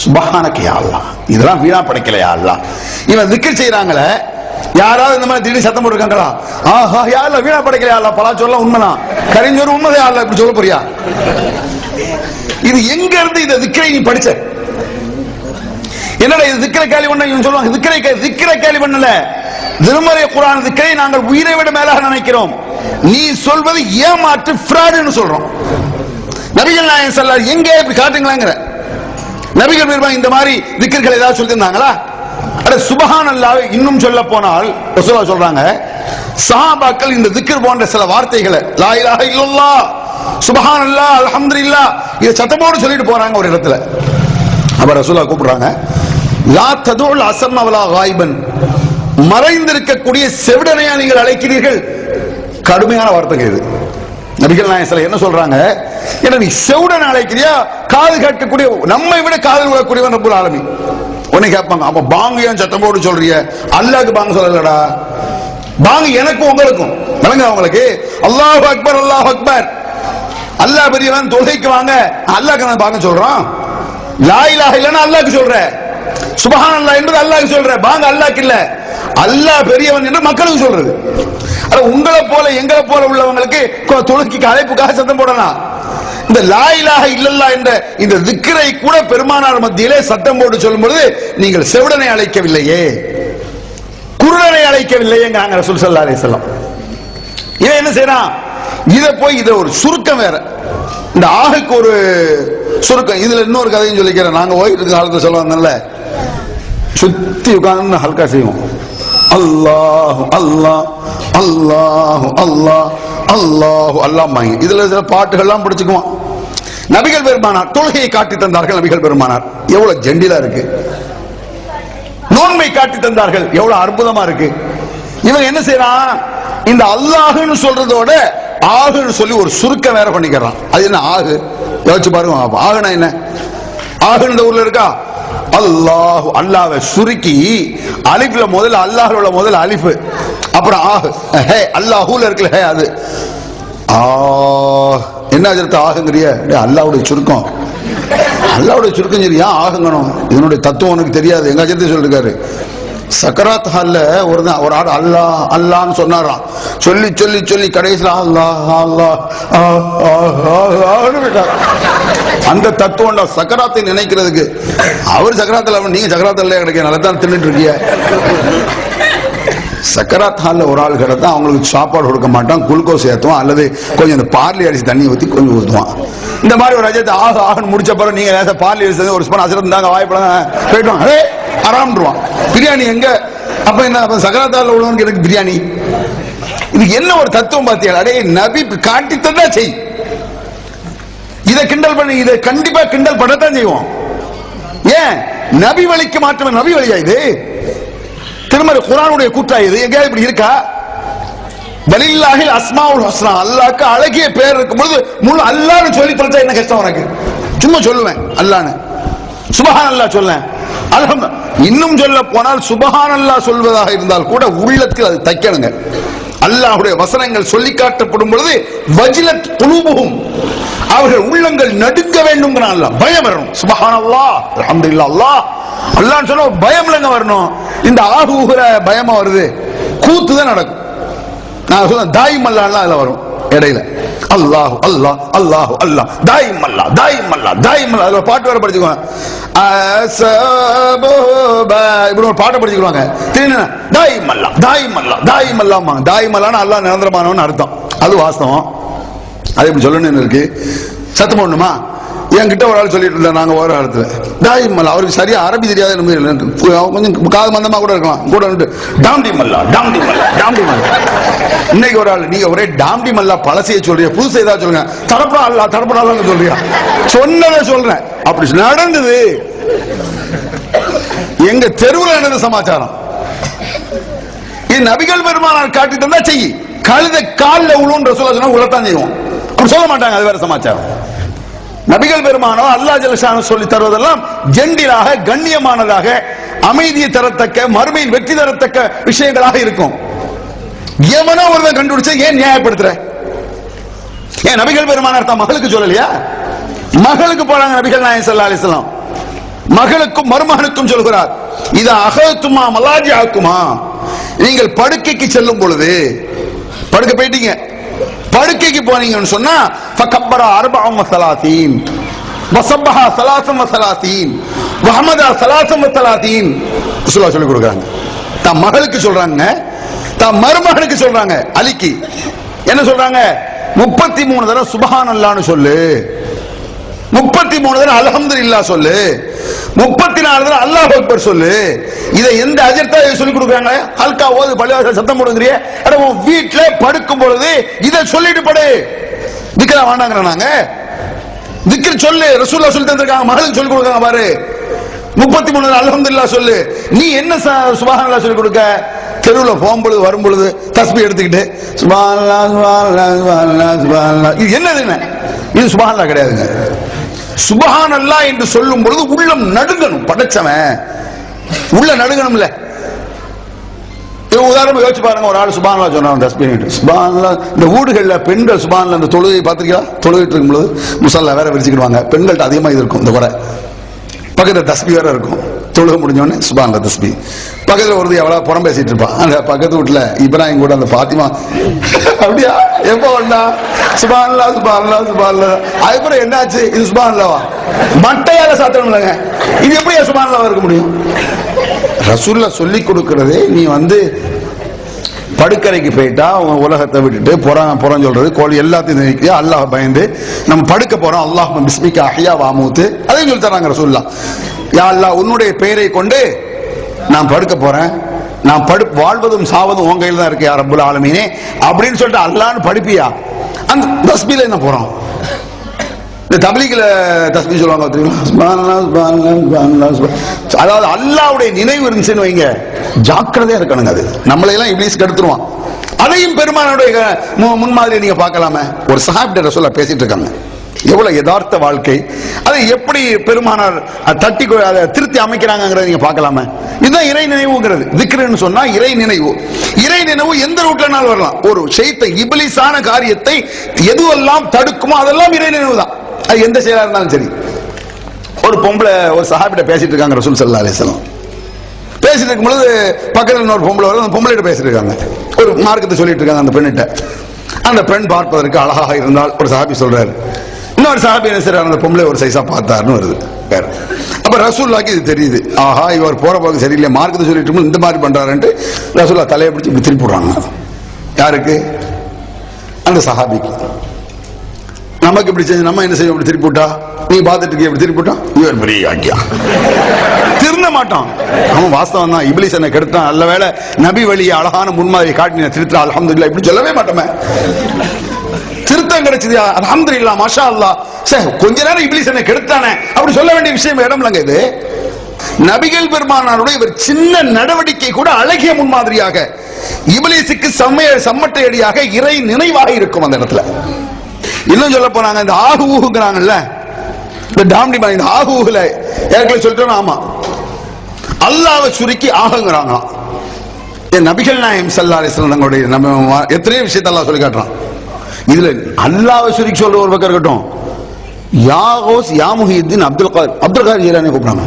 சுபஹானக யா அல்லாஹ், இதெல்லாம் வீணா படைக்கலையா அல்லாஹ். இவன் திக்ர் செய்யறாங்களே, யாராவது இந்த மாதிரி திடீர்னு சத்தம் போட்டுருக்காங்களா? ஆஹா யா அல்லாஹ் வீணா படைக்கலையா அல்லாஹ், பலாச்சோறுலாம் உண்மைதான், கரிஞ்சோறு உண்மைதான் அல்லாஹ், இப்படி சொல்ல போறியா? இது எங்க இருந்து இந்த திக்ரை நீ படிச்ச? என்னடா இது திக்ரை கேலி பண்ண? இவன் சொல்லுவாங்க திக்ரை கேலி பண்ணல, திருமறை குர்ஆன் திக்ரை நாங்கள் உயிரை விட மேலாக நினைக்கிறோம். நீ சொல்வது ஏமாற்று, ஃப்ராடுன்னு சொல்றோம். நபிகள் நாயகம் ஸல்லல்லாஹு எங்க இப்படி காட்டுங்களாங்கற? நபிகள் பெருமான் இந்த மாதிரி திக்ர்கள் ஏதாவது சொல்லியிருந்தாங்களா? அட சுப்ஹானல்லாஹ். இன்னும் சொல்ல போனால் ரசூலுல்லாஹ் சொல்றாங்க, சஹாபாக்கள் இந்த திக்ர் போன்ற சில வார்த்தைகளை லா இலாஹ இல்லல்லாஹ், சுப்ஹானல்லாஹ், அல்ஹம்துலில்லாஹ் இத சத்தமோடு சொல்லிட்டு போறாங்க ஒரு இடத்துல. அப்ப ரசூலுல்லாஹ் கூப்பிடுறாங்க, லா ததுல் அஸம்ம வலா காயிபன், மறைந்திருக்கக்கூடிய செவிடனையா நீங்கள் அழைக்கிறீர்கள். கடுமையான வார்த்தை இது. நபிகள் நாயகம் என்ன சொல்றாங்க? ஏன்னா நீ செவுடன் அழைக்கிறியா, காது கேட்கக்கூடிய, நம்மை விட காது விடக்கூடியவன் ரப்புல் ஆலமீன். உடனே கேட்பாங்க, அப்ப பாங்கு ஏன் சத்தம் போட்டு சொல்றிய? அல்லாஹ்க்கு பாங்கு சொல்லலடா, பாங்கு எனக்கும் உங்களுக்கும் விளங்க. அவங்களுக்கு அல்லாஹு அக்பர் அல்லாஹு அக்பர், அல்லாஹ் பெரியவன், தொழுகைக்கு வாங்க, அல்லாஹ்க்கு நான் பாங்க சொல்றோம். லா இலாஹ இல்லன்னா அல்லாஹ்க்கு சொல்ற, சுப்ஹானல்லாஹ் என்பது அல்லாஹ்க்கு சொல்ற, பாங்க அல்லாஹ்க்கு இல்ல, அல்லாஹ் பெரியவன் என்று மக்களுக்கு சொல்றது. உங்களை போல எங்களை போல உள்ளவங்களுக்கு தொழுகைக்கு அழைப்புக்காக சத்தம் போடலாம். இந்த லா இலாஹ இல்லல்லாஹ் என்ற இந்த திக்ரை கூட பெருமானார் மத்தியிலே சத்தம் போட்டு சொல்லும் பொழுது நீங்கள் செவிடனை அழைக்கவில்லையே, குருடனை அழைக்கவில்லையேங்க ரசூல் ஸல்லல்லாஹு அலைஹி வஸல்லம். இதை என்ன செய்யறான்? இதை போய் இதை ஒரு சுருக்கம் வேற, இந்த ஆகுக்கு ஒரு சுருக்கம். இதுல இன்னொரு கதையும் சொல்லிக்கிறேன். நாங்க ஓய்வு காலத்துல சொல்லுவாங்கல்ல, சுத்தி உட்கார்ந்து ஹல்கா செய்வோம், அல்லாஹ் அல்லாஹ் அல்லாஹ் அல்லாஹ் அல்லாஹ் அல்லாஹ். இதுல சில பாட்டுகள்லாம் படிச்சுக்குவான். நபிகள் பெருமானார் தொழுகையை காட்டி தந்தார்கள். நபிகள் பெருமானார் எவ்வளவு ஜெண்டிலா இருக்கு. நோன்பை காட்டி தந்தார்கள், எவ்வளவு அற்புதமா இருக்கு. இவங்க என்ன செய்யறான்? இந்த அல்லாஹ்னு சொல்றதோட ஆகுன்னு சொல்லி ஒரு சுருக்கம் வேற பண்ணிக்கிறான். அது என்ன ஆகு? யோசிச்சு பாருங்க. ஆகுனா என்ன? ஆகு இந்த ஊர்ல இருக்கா? அல்லாஹ், அல்லாஹ்வை சுருக்கி அலிஃப்ல முதல்ல அல்லாஹ்ல முதல்ல அலிஃப், அப்புறம் ஆஹ், ஹே அல்லாஹூல இருக்குல்ல, ஹே அது என்ன அஜர்த்த ஆகுங்கறிய? அல்லாஹ்வுடைய சுருக்கம், அல்லாஹ்வுடைய சுருக்கம் சரியா ஆகுங்கணும். இதனுடைய தத்துவம் உனக்கு தெரியாது. எங்க அஜர்த்த சொல்லிருக்காரு, சக்கராத் ஹால்ல ஒரு ஆள் அல்லாஹ் அல்லாஹ்னு சொன்னாராம். சொல்லி சொல்லி சொல்லி கடைசியில் அல்லாஹ் அல்லாஹ் அந்த தத்துவம் சக்கராத்தை நினைக்கிறதுக்கு. அவர் சக்கராத்தில், நீங்க சக்கராத்தில் கிடைக்க நல்லா தான் தின்னுட்டு இருக்கிய. சக்கராத் ஹால்ல ஒரு ஆள் கிடத்தா அவங்களுக்கு சாப்பாடு கொடுக்க மாட்டான், குளுக்கோஸ் ஏற்றுவான், அல்லது கொஞ்சம் இந்த பார்லி அரிசி தண்ணி ஊற்றி கொஞ்சம் ஊற்றுவான். இந்த மாதிரி ஒரு அஜயத்தை ஆகுன்னு முடிச்ச பிறகு நீங்க பார்லி அரிசி ஒரு ஸ்பூன் அசரத்து தாங்க வாய்ப்படாங்க போயிட்டோம், அதே ஆராம்டுவான். பிரியாணி எங்க? அப்ப என்ன சக்கராத் ஹால்ல உள்ளவனுக்கு எனக்கு பிரியாணி? இதுக்கு என்ன ஒரு தத்துவம் பார்த்தியா? அடே நபி காட்டித்தா செய். இதை கிண்டல் பண்ணி, இதை கண்டிப்பா கிண்டல் பண்ணத்தான் செய்வோம். ஏன் நபி வழிக்கு மாற்றம்? நபி வழியா இது? திருமறை குர்ஆனுடைய கூற்றா இது? எங்கேயாவது இப்படி இருக்கா? வலில்லாஹில் அஸ்மாஉல் ஹுஸ்னா, அல்லாஹ்க்கு அழகிய பேர் இருக்கும்போது முழு அல்லாஹ்னு சொல்லி தொலைச்சா என்ன கஷ்டம் உனக்கு? சும்மா சொல்லுவேன் அல்லாஹ்னு, சுப்ஹானல்லாஹ் சொல்லேன், அல்ஹம்துலில்லாஹ். இன்னும் சொல்ல போனால் சுப்ஹானல்லாஹ் சொல்வதாக இருந்தால் கூட உள்ளத்தில் அது தைக்கணுங்க. அல்லாஹ்வுடைய வசனங்கள் சொல்லி காட்டப்படும் பொழுது வஜிலத் குலூபுஹும், அவர்கள் உள்ளங்கள் நடுங்க வேண்டும். பயம் வரணும். சுப்ஹானல்லாஹ் அல்ஹம்துலில்லாஹ் அல்லாஹ் அல்லாஹ்னு சொன்னா பயம் இல்லங்க வரணும். இந்த ஆகுகிற பயமா வருது, கூத்து தான் நடக்கும். நான் சொல்ல தாயிம் அல்லாஹ்லாம் அதுல வரும் இடையில. அல்லாஹ் அல்லாஹ் அல்லாஹ் அல்லாஹ் தாயிம் அல்லாஹ் தாயிம் அல்லாஹ் தாயிம் அல்லாஹ். அதுல பாட்டு வேற படிச்சுக்குவாங்க, இப்படி ஒரு பாட்டை படிச்சுக்குவாங்க. தாயிம் அல்லாஹ் தாயிம் அல்லாஹ் தாயிம் அல்லாஹ். தாயிம் அல்லாஹ்னு அல்லாஹ் நிரந்தரமானவன் அர்த்தம். அது வாஸ்தவம். அது இப்படி சொல்லணும்னு இருக்கு. சத்தம் போடணுமா? என்கிட்ட ஒரு ஆள் சொல்லிட்டு இருந்தா, நாங்க ஒரு இடத்துல தாயிம் அல்லா, அவருக்கு சரியா அரபி தெரியாத கொஞ்சம் காது மந்தமா கூட இருக்கலாம், கூட டாம்டி மல்லா டாம்டி மல்லா டாம்டி மல்லா. இன்னைக்கு ஒரு ஆள், நீங்க ஒரே டாம்டி மல்லா பழசைய சொல்றீங்க, புதுசை ஏதாவது சொல்லுங்க. தடப்படா அல்லா தடப்படா சொல்றியா? சொன்னதை சொல்றேன். அப்படி நடந்தது எங்க தெருவில் நடந்த சமாச்சாரம். இது நபிகள் பெருமானார் காட்டி தந்தா செய்யி. கழுத காலில் உழுன்ற சொல்ல உள்ளத்தான் செய்வோம். அப்படி சொல்ல மாட்டாங்க, அது வேற சமாச்சாரம். நபிகள் பெருமானோ அல்லாஹ் ஜல்லஷானு சொல்லி தருவதெல்லாம் ஜெண்டிலாக, கண்ணியமானதாக, அமைதியை தரத்தக்க, மறுமையில் வெற்றி தரத்தக்க விஷயங்களாக இருக்கும். எவனோ ஒருவன் கண்டுபிடிச்ச ஏன் நியாயப்படுத்துற? ஏன் நபிகள் பெருமானார் தான் மகளுக்கு சொல்லலையா? மகளுக்கு போறாங்க நபிகள் நாயகம் ஸல்லல்லாஹு அலைஹி வஸல்லம். மகளுக்கும் மருமகனுக்கும் சொல்கிறார், இது அகத்துமா மலாஜியாக்குமா, நீங்கள் படுக்கைக்கு செல்லும் பொழுது, படுக்கை போயிட்டீங்க, படுக்கைக்கு போனீங்கன்னு சொன்னா ஃபகப்பர அர்பஅ வஸலாத்தீன் வஸப்பஹ ஸலாஸன் வஸலாத்தீன் வஹமத ஸலாஸன் வஸலாத்தீன் ரசூலுல்லாஹ் சொல்லி கொடுக்குறாங்க. தான் மகளுக்கு சொல்றாங்க, தான் மருமகனுக்கு சொல்றாங்க. அலிக்கு என்ன சொல்றாங்க? 33 தடவை சுப்ஹானல்லாஹ்னு சொல்லு, 33 தடவை அல்ஹம்துலில்லாஹ் சொல்லு, 34 தடவை அல்லாஹ் அக்பர் சொல்லு. இதை எந்த அஜர்த்தா சொல்லி கொடுக்குறாங்க? ஹல்கா ஓது பள்ளிவாசல் சத்தம் போடுங்கறியே, அட உன் வீட்ல படுக்கும் பொழுது இதை சொல்லிட்டு படு. திக்ரா வேண்டாங்கற நாங்க, திக்ர் சொல்லு. ரசூலுல்லாஹ் சொல்லி தந்திருக்காங்க, மகளுக்கு சொல்லி கொடுக்காங்க பாரு. 33 தடவை அல்ஹம்துலில்லாஹ் சொல்லு. நீ என்ன சுப்ஹானல்லாஹ் சொல்லி கொடுக்க? தெருவுல போகும்பொழுது வரும்பொழுது தஸ்பீஹ் எடுத்துக்கிட்டு சுப்ஹானல்லாஹ் சுப்ஹானல்லாஹ் சுப்ஹானல்லாஹ் சுப்ஹானல்லாஹ், இது என்னது? இது சுப்ஹானல்லாஹ் கிடையாதுங்க. சுப்ஹானல்லாஹ் என்று சொல்லும் பொழுது உள்ளம் நடுங்கணும். படைச்சவன் உள்ள நடுங்கணும்ல. உதாரணமா யோசிச்சு பாருங்க, ஒரு ஆள் சுப்ஹானல்லாஹ் சொன்னான் தஸ்பீஹ், சுப்ஹானல்லாஹ். இந்த வீடுகள்ல பெண்கள் சுப்ஹானல்லாஹ் அந்த தொழுகை பார்த்திருக்கீங்களா? தொழுகிட்டு இருக்கும் பொழுது முஸல்லா வேற விரிச்சுக்கிடுவாங்க. பெண்கள்ட்ட அதிகமா இது இருக்கும். இந்த குறை பக்கத்துல தஸ்பீஹ் வேற இருக்கும். தொழுக முடிஞ்சோடனே சுப்ஹானல்லாஹ் தஸ்பீஹ். பக்கத்துல ஒரு எவ்வளவு புறம் பேசிட்டு இருப்பான். அந்த பக்கத்து வீட்டுல இப்ராஹிம் கூட அந்த பாத்திமா அப்படியா எப்ப வந்தா சுப்ஹானல்லாஹ் சுப்ஹானல்லாஹ் சுப்ஹானல்லாஹ். அதுக்கப்புறம் என்னாச்சு? இது சுப்ஹானல்லாஹ்வா? மட்டையால சாத்தணும்லங்க. இது எப்படி சுப்ஹானல்லாஹ் இருக்க முடியும்? ரசூலுல்லாஹ் சொல்லி கொடுக்கிறதே, நீ படுக்கறைக்கு போயிட்டா உலகத்தை விட்டுட்டு புறம் சொல்றது கோழி எல்லாத்தையும் அல்லாஹ் பயந்து நம்ம படுக்க போறோம். அல்லாஹ் பிஸ்மிக அஹ்யா வ அமூத், அதையும் சொல்லி தராங்க ரசூலுல்லாஹ். யா அல்லாஹ், உன்னுடைய பெயரை கொண்டு நான் படுக்க போறேன், நான் வாழ்வதும் சாவதும் உன் கையில் தான் இருக்கு யா ரப்புல் ஆலமீனே அப்படின்னு சொல்லிட்டு அல்லாஹ்னு படுப்பியா? அந்த தஸ்பீல என்ன போறோம்? இந்த தப்லீக்ல தஸ்பீஹ் சொல்லுவாங்க தெரியுமா? சுப்ஹானல்லாஹ் சுப்ஹானல்லாஹ் சுப்ஹானல்லாஹ். அதாவது அல்லாஹ்வுடைய நினைவு இருந்துச்சுன்னு வைங்க, ஜாக்கிரதையா இருக்கணுங்க. அது நம்மளை எல்லாம் இப்லீஸ் கெடுத்துருவான். அதையும் பெருமானுடைய முன்மாதிரி நீங்க பார்க்கலாமே. ஒரு சஹாபிட்ட ரசூலுல்லாஹ் பேசிட்டு இருக்காங்க, எவ்வளவு யதார்த்த வாழ்க்கை, அதை எப்படி பெருமானார் தட்டி அதை திருத்தி அமைக்கிறாங்கிறத நீங்க பார்க்கலாமே. இதுதான் இறை நினைவுங்கிறது. திக்ருன்னு சொன்னா இறை நினைவு. இறை நினைவு எந்த ரூட்லனாலும் வரலாம். ஒரு ஷைத்த இப்லீஸான காரியத்தை எதுவெல்லாம் தடுக்குமோ அதெல்லாம் இறை நினைவு தான். அது எந்த செயலா இருந்தாலும் சரி. ஒரு பொம்பளை ஒரு சஹாபிட்ட பேசிட்டு இருக்காங்க ரசூல் ஸல்லல்லாஹு அலைஹி வஸல்லம். பேசிட்டு இருக்கும் பொழுது பக்கத்துல இன்னொரு பொம்பளை வரும். அந்த பொம்பளைகிட்ட பேசிட்டு இருக்காங்க, ஒரு மார்க்கத்தை சொல்லிட்டு இருக்காங்க அந்த பெண்ணிட்ட. அந்த பெண் பார்ப்பதற்கு அழகாக இருந்தால் ஒரு சஹாபி சொல்றாரு, இன்னொரு சஹாபி என்ன செய்றாரு, அந்த பொம்பளை ஒரு சைஸா பார்த்தாருன்னு வருது. அப்ப ரசூலுல்லாஹ்க்கு இது தெரியுது, ஆஹா இவர் போற போக்கு சரியில்லை, மார்க்கத்தை சொல்லிட்டு இந்த மாதிரி பண்றாருன்ட்டு ரசூலுல்லாஹ் தலையை பிடிச்சி இப்படி திருப்பி விடுறாங்க. யாருக்கு? அந்த சஹாபிக்கு. நமக்கு இப்படி செஞ்சு நம்ம என்ன செய்வோம்? இப்படி திருப்பி விட்டா, நீ பார்த்துட்டு இருக்க இப்படி திருப்பி விட்டா, இவர் பெரிய ஆக்கியா திருந்த மாட்டான். அவன் வாஸ்தவம் தான், இப்லீஸ் என்ன கெடுத்தான், நல்ல வேளை நபி வழியை அழகான முன்மாதிரி காட்டி திருத்தா அல்ஹம்துலில்லாஹ் இப்படி சொல்லவே மாட்டோமே. திருத்தம் கிடைச்சது அல்ஹம்துலில்லாஹ் மாஷா அல்லாஹ். சரி, கொஞ்ச நேரம் இப்லீஸ் என்ன கெடுத்தானே அப்படி சொல்ல வேண்டிய விஷயம் இடம்லங்க இது. நபிகள் பெருமானாருடைய ஒரு சின்ன நடவடிக்கை கூட அழகிய முன்மாதிரியாக, இப்லீஸுக்கு சம்மட்டை அடியாக இறை நினைவாக இருக்கும் அந்த இடத்துல. இன்னும் சொல்ல போனாங்க, இந்த ஆகு ஊகுங்கிறாங்கல்ல, இந்த டாம்டி பாய், இந்த ஆகு ஊகுல ஏற்கனவே சொல்லிட்டோம். ஆமா, அல்லாஹ்வை சுருக்கி ஆகுங்கிறாங்களாம். நபிகள் நாயகம் ஸல்லல்லாஹு அலைஹி வஸல்லம் தங்களுடைய நம்ம எத்தனையோ விஷயத்தை அல்லாஹ் சொல்லி காட்டுறான். இதுல அல்லாஹ்வை சுருக்கி சொல்ற ஒரு பக்கம் இருக்கட்டும், யா கௌஸ் யா முஹியுத்தீன் அப்துல் காதர் ஜீலானி கூப்பிடுறாங்க,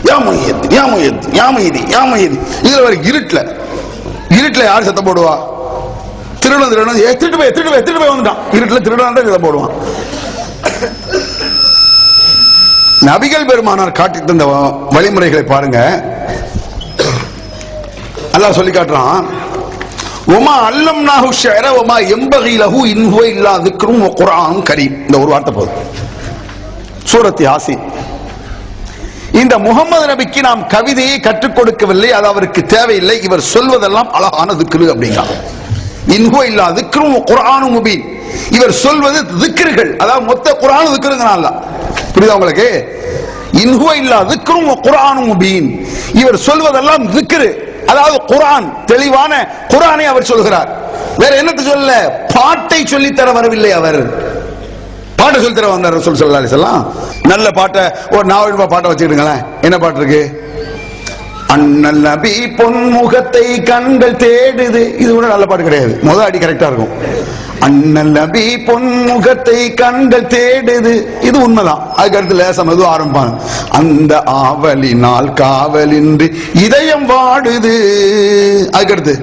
யா முஹியுத்தீன் யா முஹியுத்தீன் யா முஹியுத்தீன் யா முஹியுத்தீன். இதுல ஒரு இருட்டுல யார் சத்தம் போடுவா? திருடன் திருட்டு போய் வந்துட்டான். இருட்டுல திருடன் இதை போடுவான். நபிகள் பெருமானார் காட்டி தந்த வழிமுறைகளை பாருங்க. அல்லாஹ் சொல்லி காட்டுறான், ஒமா அல்லம்னாஹு ஷஅர வமா யம்பகி லஹு இன் ஹுவ இல்லா ذிக்ரும் வ குர்ஆனும் கரீம். இந்த ஒரு வார்த்தை போதும். சூரத் யாசீன். இந்த முகமது நபிக்கு நாம் கவிதையை கற்றுக் கொடுக்கவில்லை, அது அவருக்கு தேவையில்லை, இவர் சொல்வதெல்லாம் அழகான திக்ரு அப்படிங்கிறான். இன்ஹுவ இல்லா ذிக்ரும் வ குர்ஆனும் முபீன். இவர் சொல்வது திக்ருகள், அதாவது மொத்த குர்ஆன் திக்ருங்கறான் அல்லாஹ். புரியுதா உங்களுக்கு? இன்ஹுவ இல்லா ذிக்ரும் வ குர்ஆனும் முபீன். இவர் சொல்வதெல்லாம் திக்ரு, அதாவது குர்ஆன், தெளிவான குர்ஆனை அவர் சொல்கிறார். வேற என்னத்தை சொல்லல? பாட்டை சொல்லி தர வரவில்லை. அவர் பாட்டை சொல்லி தர வந்தார் ரசூல் ஸல்லல்லாஹு அலைஹி வஸல்லம். நல்ல பாட்டை, ஒரு 4 ரூபாய் பாட்டை வச்சுக்கிடுங்களேன். என்ன பாட்டு இருக்கு? அண்ணல் நபி பொன்முகத்தை கண்கள் தேடுது. இது கூட நல்ல பாட்டு கிடையாது. முதல் அடி கரெக்டா இருக்கும். அண்ணல் நபி பொன்முகத்தை கண்கள் தேடுது, இது உண்மைதான். அதுக்கடுத்து லேசம் எதுவும் ஆரம்பிப்பாங்க. அந்த ஆவலினால் காவலின்றி இதயம் வாடுது. அதுக்கடுத்து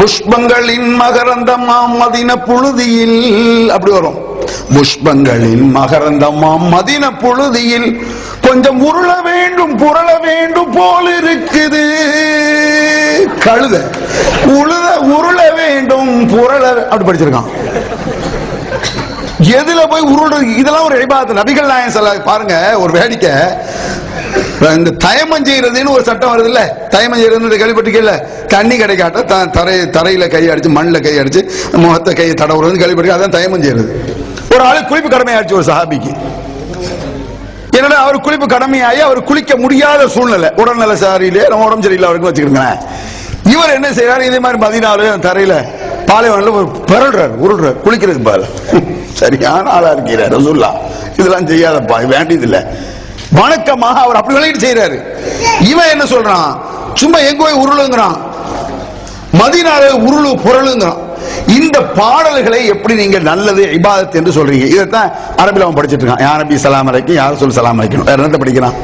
புஷ்பங்களின் மகரந்தமாம் மதின புழுதியில், அப்படி வரும். புஷ்பங்களின் மகரந்தமாம் மதின புழுதியில் கொஞ்சம் உருள வேண்டும் புரள வேண்டும் போல் இருக்குது. கழுத உருள வேண்டும் புரள, அப்படி படிச்சிருக்கான். எதுல போய் உருள், இதெல்லாம் ஒரு இபாதத். நபிகள் நாயகம் ஸல்லல்லாஹு பாருங்க, ஒரு வேடிக்கை. இந்த தயமம் செய்யறதுன்னு ஒரு சட்டம் வருது இல்ல, தயமம் செய்யறது கேள்விப்பட்டிருக்கல. தண்ணி கிடைக்காட்ட தரையில கை அடிச்சு மண்ணில் கை அடிச்சு முகத்தை கையை தடவுறது கேள்விப்பட்டிருக்க. அதான் தயமம் செய்யறது. ஒரு ஆளு குளிப்பு கடமையாச்சு ஒரு சஹாபிக்கு. என்னடா அவர் குளிப்பு கடமையாகி அவர் குளிக்க முடியாத சூழ்நிலை, உடல்நல சரியில்லை, நம்ம உடம்பு சரியில்லை அவருக்கு வச்சுக்கிறேங்க. இவர் என்ன செய்யறாரு, இதே மாதிரி மதீனாவுல தரையில பாலைவனத்துல பிறல்றாரு, உருள்றாரு, குளிக்கிறது பாரு. சரியான ஆளா இருக்கிறார் ரசூலுல்லாஹ். இதெல்லாம் செய்யாதப்பா, வேண்டியது இல்ல. வணக்கமாக அவர் அப்படி விளையாட்டு செய்யறாரு. இவன் என்ன சொல்றான், சும்மா எங்க போய் உருளுங்கிறான், மதீனால உருளு புரளுங்கிறான். இந்த பாடல்களை எப்படி நீங்க நல்லது இபாதத் என்று சொல்றீங்க? இதைத்தான் அரபில அவன் படிச்சிட்டு இருக்கான். யா நபி சலாம் அலைக்கும், யா ரசூல் சலாம் அலைக்கும். வேற என்னத்தை படிக்கிறான்?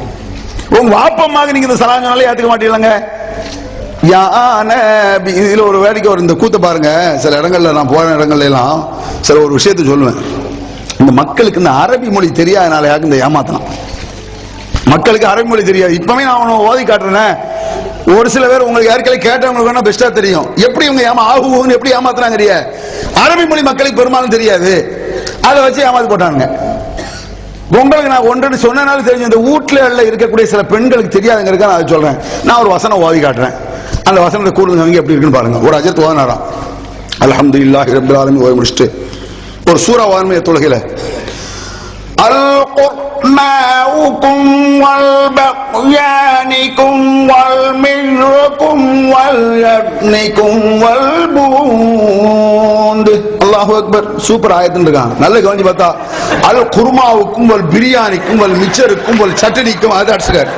உங்க வாப்பமாக நீங்க இந்த சலாம் சொன்னாலே ஏத்துக்க மாட்டீங்களாங்க. யா நபி, இதுல ஒரு வேடிக்கை ஒரு இந்த கூத்த பாருங்க. சில இடங்கள்ல நான் போற இடங்கள்ல எல்லாம் சில ஒரு விஷயத்தை சொல்லுவேன். இந்த மக்களுக்கு இந்த அரபி மொழி தெரியாதனால யாருக்கு இந்த ஏமாத்தலாம். மக்களுக்கு அரபி மொழி தெரியாது. இப்பவே நான் அவனை ஓதி காட்டுறேன். ஒரு சில பேர் உங்களுக்கு யாருக்கெல்லாம் கேட்டவங்களுக்கு வேணா பெஸ்டா தெரியும் எப்படி இவங்க ஆகுன்னு எப்படி ஏமாத்துறாங்க. அரபி மொழி மக்களுக்கு பெரும்பாலும் தெரியாது, அதை வச்சு ஏமாத்து போட்டாங்க. உங்களுக்கு நான் ஒன்று சொன்னனாலும் தெரியும். இந்த வீட்டுல இருக்கக்கூடிய சில பெண்களுக்கு தெரியாதுங்கிறதுக்காக நான் அதை சொல்றேன். நான் ஒரு வசனம் ஓதி காட்டுறேன். அந்த வசனத்தை கூடுங்க எப்படி இருக்குன்னு பாருங்க. ஒரு அஜத் ஓதனாராம், அல்ஹம்துலில்லாஹி ரப்பில் ஆலமீன் ஓதி முடிச்சுட்டு ஒரு சூரா ஓதனுமே தொழுகையில, القرماؤكم والبقيانكم والمجركم واليبنكم والبوند. அல்லாஹு அக்பர். சூப்பர் ஆயத்துன்னு இருக்கான். நல்ல கவனிச்சு பார்த்தா அல் குர்மாவுக்கும் வல் பிரியாணிக்கும் வல் மிச்சருக்கும் வல் சட்டனிக்கும் அது அடிச்சுக்காரு.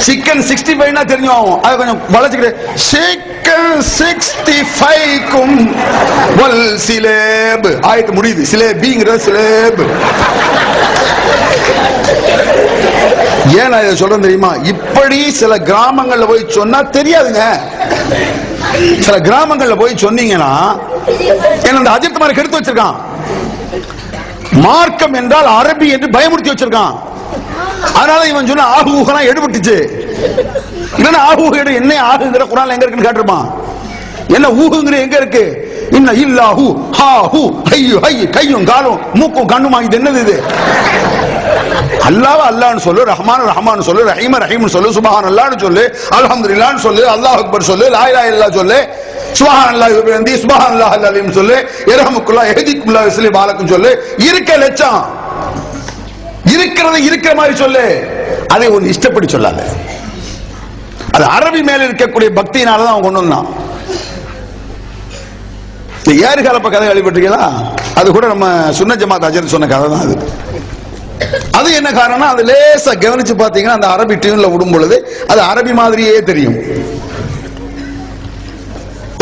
சிக்கன் 65 தெரியும், அதை கொஞ்சம் வளைச்சுக்கிட்டு சிக்கன் 65க்கும் வல் சிலேப் ஆயத்து முடியுது. சிலேபிங்கிற சிலேப். ஏன் நான் இதை சொல்றேன் தெரியுமா? இப்படி சில கிராமங்கள்ல போய் சொன்னா தெரியாதுங்க. சில கிராமங்கள்ல போய் சொன்னீங்கன்னா என்ன அந்த அஜித் மாதிரி கெடுத்து வச்சிருக்கான். மார்க்கம் என்றால் அரபி என்று பயமுறுத்தி வச்சிருக்கான். அதனால இவன் சொன்ன ஆகு ஊகலாம் எடுபட்டுச்சு. இல்லன்னா ஆகு என்ன ஆகுங்கிற குர்ஆன்ல எங்க இருக்குன்னு காட்டுறான். என்ன ஊகுங்கிற எங்க இருக்கு? இன்ன இல்லாஹு ஹாஹு ஹய்யு ஹய்ய் கையும் காலும் மூக்கும் கண்ணுமா, இது என்னது? இது அல்லாஹ் அல்லாஹ்னு சொல்லு, ரஹ்மான் ரஹ்மான் சொல்லு, ரஹீம் ரஹீம்னு சொல்லு, சுப்ஹானல்லாஹ்னு சொல்லு, அல்ஹம்துலில்லாஹ்னு சொல்லு, அல்லாஹ் அக்பர் சொல்லு, லா இலாஹா இல்லல்லாஹ் சொல்லு, சுப்ஹானல்லாஹி வ பிஹம்திஹி சுப்ஹானல்லாஹில் அலீம் சொல்லு, யர்ஹமுக்குல்லாஹ் யஹ்திக்குல்லாஹ் யஸ்லிம் பாலக்கும் சொல்லு. இருக்க லட்சம் இருக்கிறது இருக்கிற மாதிரி சொல்லு. அதை ஒரு இஷ்டப்படி சொல்லாத. அது அரபி மேல இருக்கக்கூடிய பக்தியினாலதான் அவன் கொண்டு வந்தான். ஏறு கலப்ப கதை கேள்விப்பட்டிருக்கீங்களா? அது கூட நம்ம சுன்ன ஜமாத் அஜர் சொன்ன கதை தான். அது என்ன காரணம்? அது லேசா கவனிச்சு பாத்தீங்கன்னா அந்த அரபி டியூன்ல விடும் பொழுது அது அரபி மாதிரியே தெரியும்.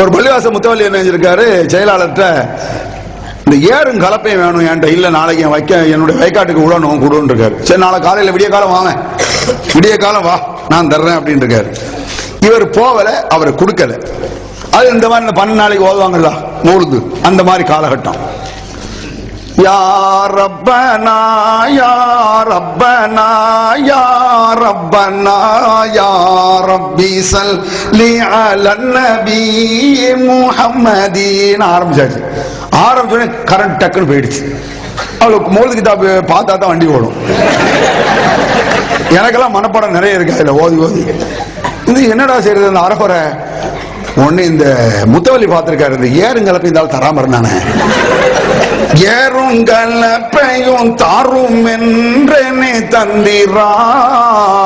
ஒரு பள்ளிவாச முத்தவல்லி என்ன செஞ்சிருக்காரு, செயலாளர்கிட்ட இந்த ஏறும் கலப்பையும் வேணும் என்கிட்ட, இல்ல நாளைக்கு என்னுடைய வயக்காட்டுக்கு உழணும் கொடுன்னு இருக்காரு. சரி நாளை காலையில விடிய காலம் வாங்க, விடிய காலம் வா நான் தர்றேன் அப்படின்னு இருக்காரு. இவர் போகல, அவரை கொடுக்கல. அது இந்த மாதிரி 12 நாளைக்கு ஓதுவாங்கல்ல மௌலுது, அந்த மாதிரி காலகட்டம். யா ரப்பனா யா ரப்பனா யா ரப்பனா யா ரப்பி ஸல்லி அலன் நபி முஹம்மதின் ஆரம்பிச்சாச்சு. ஆரம்பிச்சோடனே கரண்ட் டக்குன்னு போயிடுச்சு. அவளுக்கு மௌலுது கிதாப் பார்த்தா தான் வண்டி ஓடும். எனக்கெல்லாம் மனப்பாடம் நிறைய இருக்கு அதுல ஓதி ஓதி. இது என்னடா செய்யறது அந்த அரகுறை? ஒண்ணு இந்த முத்தவல்லி பார்த்திருக்காரு, இந்த ஏறுங்கலப்பை இருந்தாலும் தராம இருந்தானே, ஏறுங்கலப்பையும் தாரும் என்றே தந்திரான்.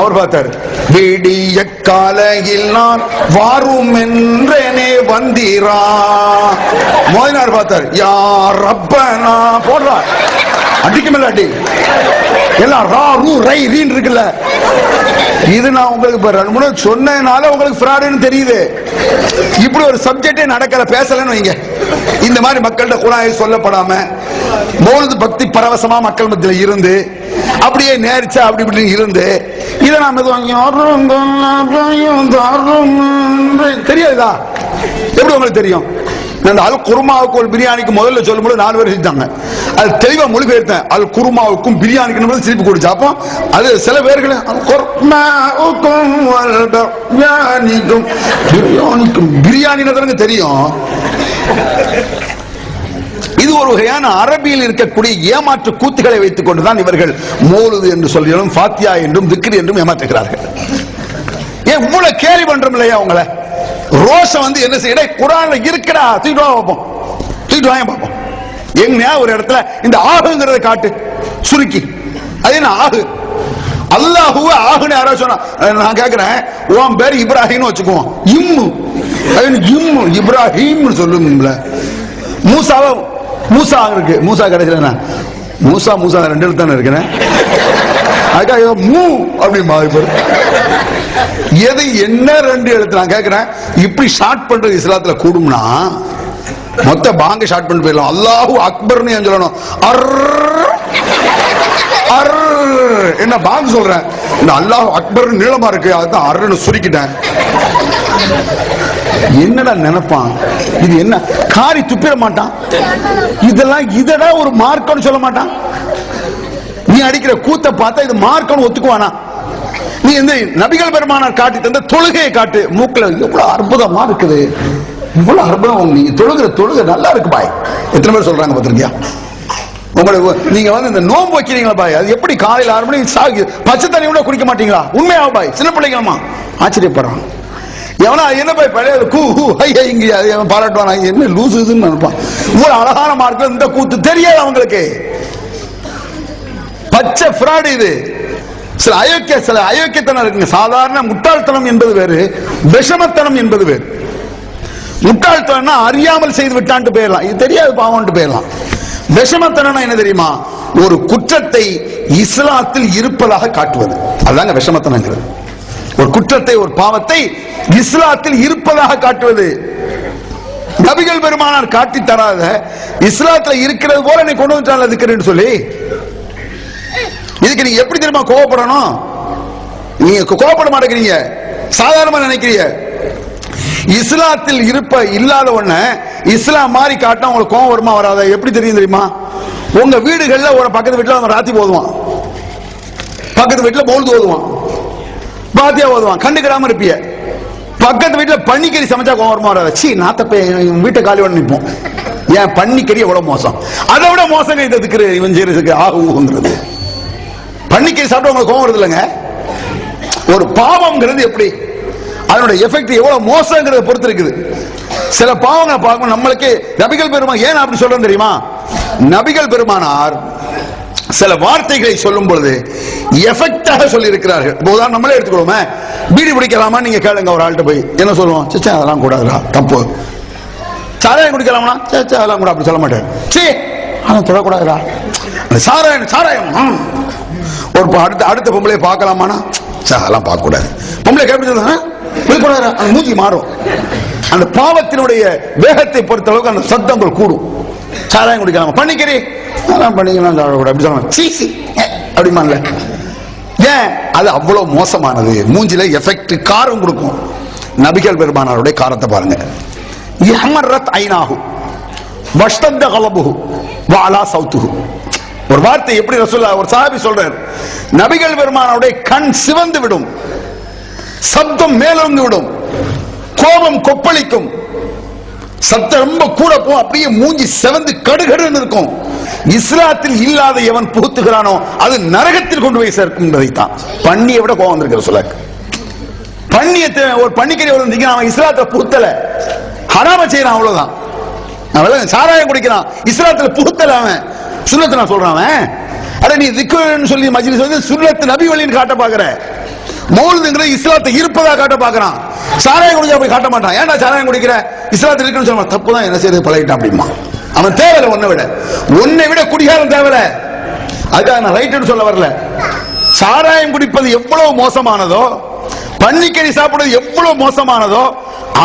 அவர் பார்த்தாரு, விடிய காலையில் நான் வாரும் என்றே வந்திரா. மோதினார் பார்த்தாரு, யார் ரப்பனா போடுறார், அடிக்க மேல அடி எல்லாம் ரா ரூ ரை ரீன் இருக்குல்ல, இது நான் உங்களுக்கு இப்ப 2 3 சொன்னதுனால உங்களுக்கு ஃப்ராடுன்னு தெரியுது. இப்படி ஒரு சப்ஜெக்டே நடக்கல, பேசலன்னு வைங்க. இந்த மாதிரி மக்கள்கிட்ட குரான் சொல்லப்படாம மௌலிது பக்தி பரவசமா மக்கள் மத்தியில் இருந்து அப்படியே நேரிச்சா அப்படி இப்படி இருந்து இதை நாம தெரியாதுதா? எப்படி உங்களுக்கு தெரியும்? அந்த அல் குருமாவுக்கு ஒரு பிரியாணிக்கு முதல்ல சொல்லும்போது 4 பேர் செஞ்சாங்க. அது தெளிவா மொழிபெயர்த்தேன். அல் குருமாவுக்கும் பிரியாணிக்கு திருப்பி கொடுத்து அப்போ அது சில பேர்கள் பிரியாணிக்கும் தெரியும். இது ஒரு வகையான அரபியில் இருக்கக்கூடிய ஏமாற்று கூத்துக்களை வைத்துக் கொண்டுதான் இவர்கள் மௌலிது என்று சொல்லியும் ஃபாத்தியா என்றும் திக்ர் என்றும் ஏமாற்றுகிறார்கள். ஏன் இவ்வளவு கேலி பண்றோம் இல்லையா? அவங்களை ரோஷம் வந்து என்ன செய்ய, குரான்ல இருக்கடா தூக்கிட்டு வைப்போம், தூக்கிட்டு வாங்க பார்ப்போம். எங்க ஒரு இடத்துல இந்த ஆகுங்கிறத காட்டு சுருக்கி, அது என்ன ஆகு? அல்லாஹுவ ஆகுன்னு யாராவது சொன்னா நான் கேட்கிறேன், உன் பேர் இப்ராஹிம்னு வச்சுக்குவோம், இம்மு இம்மு இப்ராஹிம் சொல்லுங்கள. மூசாவ மூசா இருக்கு, மூசா கிடைச்சல மூசா மூசா 2 எழுத்து தானே இருக்கிறேன், அதுக்காக மூ அப்படி மாறி போய் எது என்ன 2 எழுத்து. நான் கேட்கிறேன், இப்படி ஷார்ட் பண்றது இஸ்லாத்துல கூடும்னா மொத்த பாங்க ஷார்ட் பண்ணி போயிடலாம். அல்லாஹு அக்பர்னு சொல்லணும். என்ன பாங்க சொல்றேன், இந்த அல்லாஹு அக்பர் நீளமா இருக்கு, அதுதான் அருன்னு சுருக்கிட்டேன். என்னடா நினைப்பான்? இது என்ன காரி துப்பிட மாட்டான்? இதெல்லாம் இதடா ஒரு மார்க்கம்னு சொல்ல மாட்டான். நீ அடிக்கிற கூத்த பார்த்தா இது மார்க்கம்னு ஒத்துக்குவானா? நீ இந்த நபிகள் பெருமானார் காட்டி தந்த தொழுகையை காட்டு, மூக்குல எவ்வளவு அற்புதமா இருக்குது, இவ்வளவு அற்புதம். நீங்க தொழுகை நல்லா இருக்கு பாய். எத்தனை பேர் சொல்றாங்க பாத்திருக்கியா? உங்களுக்கு நீங்க வந்து இந்த நோம்பு வைக்கிறீங்களா பாய், அது எப்படி காலையில் 6 மணிக்கு சாகி பச்சை தண்ணி கூட குடிக்க மாட்டீங்களா? உண்மையா பாய்? சின்ன பிள்ளைங்களா ஆச்சரியப்படுறான். எவனா என்ன பாய் பழைய கூ ஹை இங்க பாராட்டுவான், என்ன லூசுன்னு நினைப்பான். இவ்வளவு அழகான மார்க்க இந்த கூத்து தெரியாது அவங்களுக்கு. பச்சை ஃப்ராடு இது. சில அயோக்கியத்தனம் இருக்குங்க. சாதாரண முட்டாள்தனம் என்பது வேறு, விஷமத்தனம் என்பது வேறு. முட்டாள்தனம்னா அறியாமல் செய்து விட்டான்ட்டு போயிடலாம், இது தெரியாது பாவம்ட்டு போயிடலாம். விஷமத்தனம் என்ன தெரியுமா? ஒரு குற்றத்தை இஸ்லாத்தில் இருப்பதாக காட்டுவது, அதுதாங்க விஷமத்தனங்கிறது. ஒரு குற்றத்தை ஒரு பாவத்தை இஸ்லாத்தில் இருப்பதாக காட்டுவது. நபிகள் பெருமானார் காட்டி தராத இஸ்லாத்தில் இருக்கிறது போல நீ கொண்டு வந்துட்டால இருக்கிறேன்னு சொல்லி, இதுக்கு நீங்க எப்படி தெரியுமா கோவப்படணும்? நீங்க கோவப்பட மாட்டேங்கிறீங்க, சாதாரணமா நினைக்கிறீங்க. இஸ்லாத்தில் இல்லாத ஒண்ண இஸ்லாம் மாதிரி காட்டினா உங்களுக்கு கோவம் வருமா வராத? எப்படி தெரியும் தெரியுமா? உங்க வீடுகள்ல ஒரு பக்கத்து வீட்டுல அவன் ராத்தி போதுவான், பக்கத்து வீட்டுல மௌலிது ஓதுவான், பாத்தியா ஓதுவான், கண்டுக்கிடாம இருப்பிய. பக்கத்து வீட்டுல பன்னிக்கறி சமைச்சா கோவம் வருமா வராத? சீ நாத்த வீட்டை காலி பண்ணி நிற்போம். ஏன் பன்னிக்கறி எவ்வளவு மோசம், அதை விட மோசம் இதுக்கு இவன் செய்யறதுக்கு ஆகுங்கிறது. பன்னிக்கறி சாப்பிட்டு உங்களுக்கு கோவம் வருது இல்லைங்க? ஒரு பாவம்ங்கிறது எப்படி, அதனோட எஃபெக்ட் எவ்வளவு மோசங்கிறத பொறுத்து இருக்குது. சில பாவங்களை பார்க்கணும் நம்மளுக்கு. நபிகள் பெருமான் ஏன் அப்படி சொல்றோம் தெரியுமா? நபிகள் பெருமானார் சில வார்த்தைகளை சொல்லும் பொழுது எஃபெக்டாக சொல்லி இருக்கிறார்கள். உதாரணம் நம்மளே எடுத்துக்கோமே, பீடி பிடிக்கலாமா நீங்க கேளுங்க ஒரு ஆள்கிட்ட போய், என்ன சொல்லுவோம்? சேச்சா அதெல்லாம் கூடாதுடா, தப்பு. சாராயம் குடிக்கலாமா? சேச்சா அதெல்லாம் கூட அப்படி சொல்ல மாட்டேன். சே அதான் தொடக்கூடாதுடா. சாராயம் ஒரு அடுத்த பொம்பளை பார்க்கலாமானா அதெல்லாம் பார்க்க கூடாது. பொம்பளை கேட்க மூஞ்சி மாறும். அந்த பாவத்தினுடைய வேகத்தை பொறுத்த அளவுக்கு அந்த சத்தங்கள் கூடும். சாராயம் குடிக்கலாமா? பண்ணிக்கிறே அதெல்லாம் பண்ணிக்கலாம் அப்படி சொல்லலாம். சீசி அப்படிமான்ல. ஏன்? அது அவ்வளவு மோசமானது. மூஞ்சில எஃபெக்ட் காரம் கொடுக்கும். நபிகள் பெருமானாருடைய காரத்தை பாருங்க. ஒரு வார்த்தை எப்படி ரசூலுல்லாஹ் ஒரு சஹாபி சொல்றார், நபிகள் பெருமானாருடைய கண் சிவந்து விடும், சப்தம் மேலோங்கி விடும், கோபம் கொப்பளிக்கும், சத்தம் ரொம்ப கூட போகும், அப்படியே மூஞ்சி செவந்து கடுகடுன்னு இருக்கும். இஸ்லாத்தில் இல்லாத எவன் புகுத்துகிறானோ அது நரகத்தில் கொண்டு போய் சேர்க்கும் என்பதைத்தான். பன்னியை விட கோபம் வந்திருக்கிற சொல்லாக்கு. பன்னியத்தை ஒரு பன்னிக்கறி அவன் இஸ்லாத்துல புகுத்தல, ஹராம செய்யறான், அவ்வளவுதான். சாராயம் குடிக்கிறான், இஸ்லாத்துல புகுத்தல, அவன் சுன்னத்தை நான் சொல்றான். அட நீ திக்ருன்னு சொல்லி மஜ்லிஸ் வந்து சுன்னத்து நபி வழின்னு காட்ட பாக்குற, மௌலிதுங்கிற இஸ்லாத்தை இருப்பதா காட்ட பாக்குறான். சாராயம் குடிச்சா போய் காட்ட மாட்டான். ஏன்டா சாராயம் குடிக்கிற, இஸ்லாத்தில் இருக்குன்னு சொல்ல தப்புதான், என்ன செய்யறது பழகிட்டான் அப்படிமா. அவன் தேவையில்லை, உன்னை விட குடிகாரம் தேவையில்ல. அதுக்காக நான் ரைட்டுன்னு சொல்ல வரல. சாராயம் குடிப்பது எவ்வளவு மோசமானதோ, பன்னிக்கறி சாப்பிடுவது எவ்வளவு மோசமானதோ,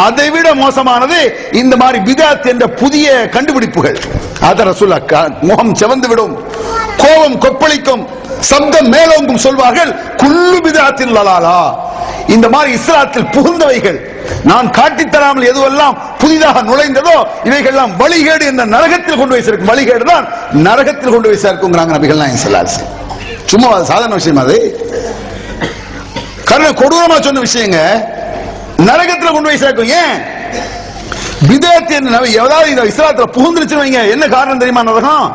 அதை விட மோசமானது இந்த மாதிரி பிதாத் என்ற புதிய கண்டுபிடிப்புகள். அத ரசூலுல்லாஹ் முகம் செவந்து விடும், கோபம் கொப்பளிக்கும், சப்தம் மேலோங்கும், சொல்வார்கள் குல்லு பிதாத்தின் லலாலா. இந்த மாதிரி இஸ்லாத்தில் புகுந்தவைகள், நான் காட்டித்தராமல் எதுவெல்லாம் புதிதாக நுழைந்ததோ இவைகள் எல்லாம் வழிகேடு என்ற நரகத்தில் கொண்டு போய் சேர்க்கும். வழிகேடு தான் நரகத்தில் கொண்டு போய் சேர்க்குங்கிறாங்க நபிகள் நாயகம் ஸல்லல்லாஹு அலைஹி வஸல்லம். சும்மா சாதாரண விஷயம் அது, கருணை கொடூரமா சொன்ன விஷயங்க, நரகத்தில் கொண்டு போய் சேர்க்கும். ஏன் பிதாத் ஏதாவது இந்த இஸ்லாத்துல புகுந்துருச்சு வைங்க, என்ன காரணம் தெரியுமா? நரகம்.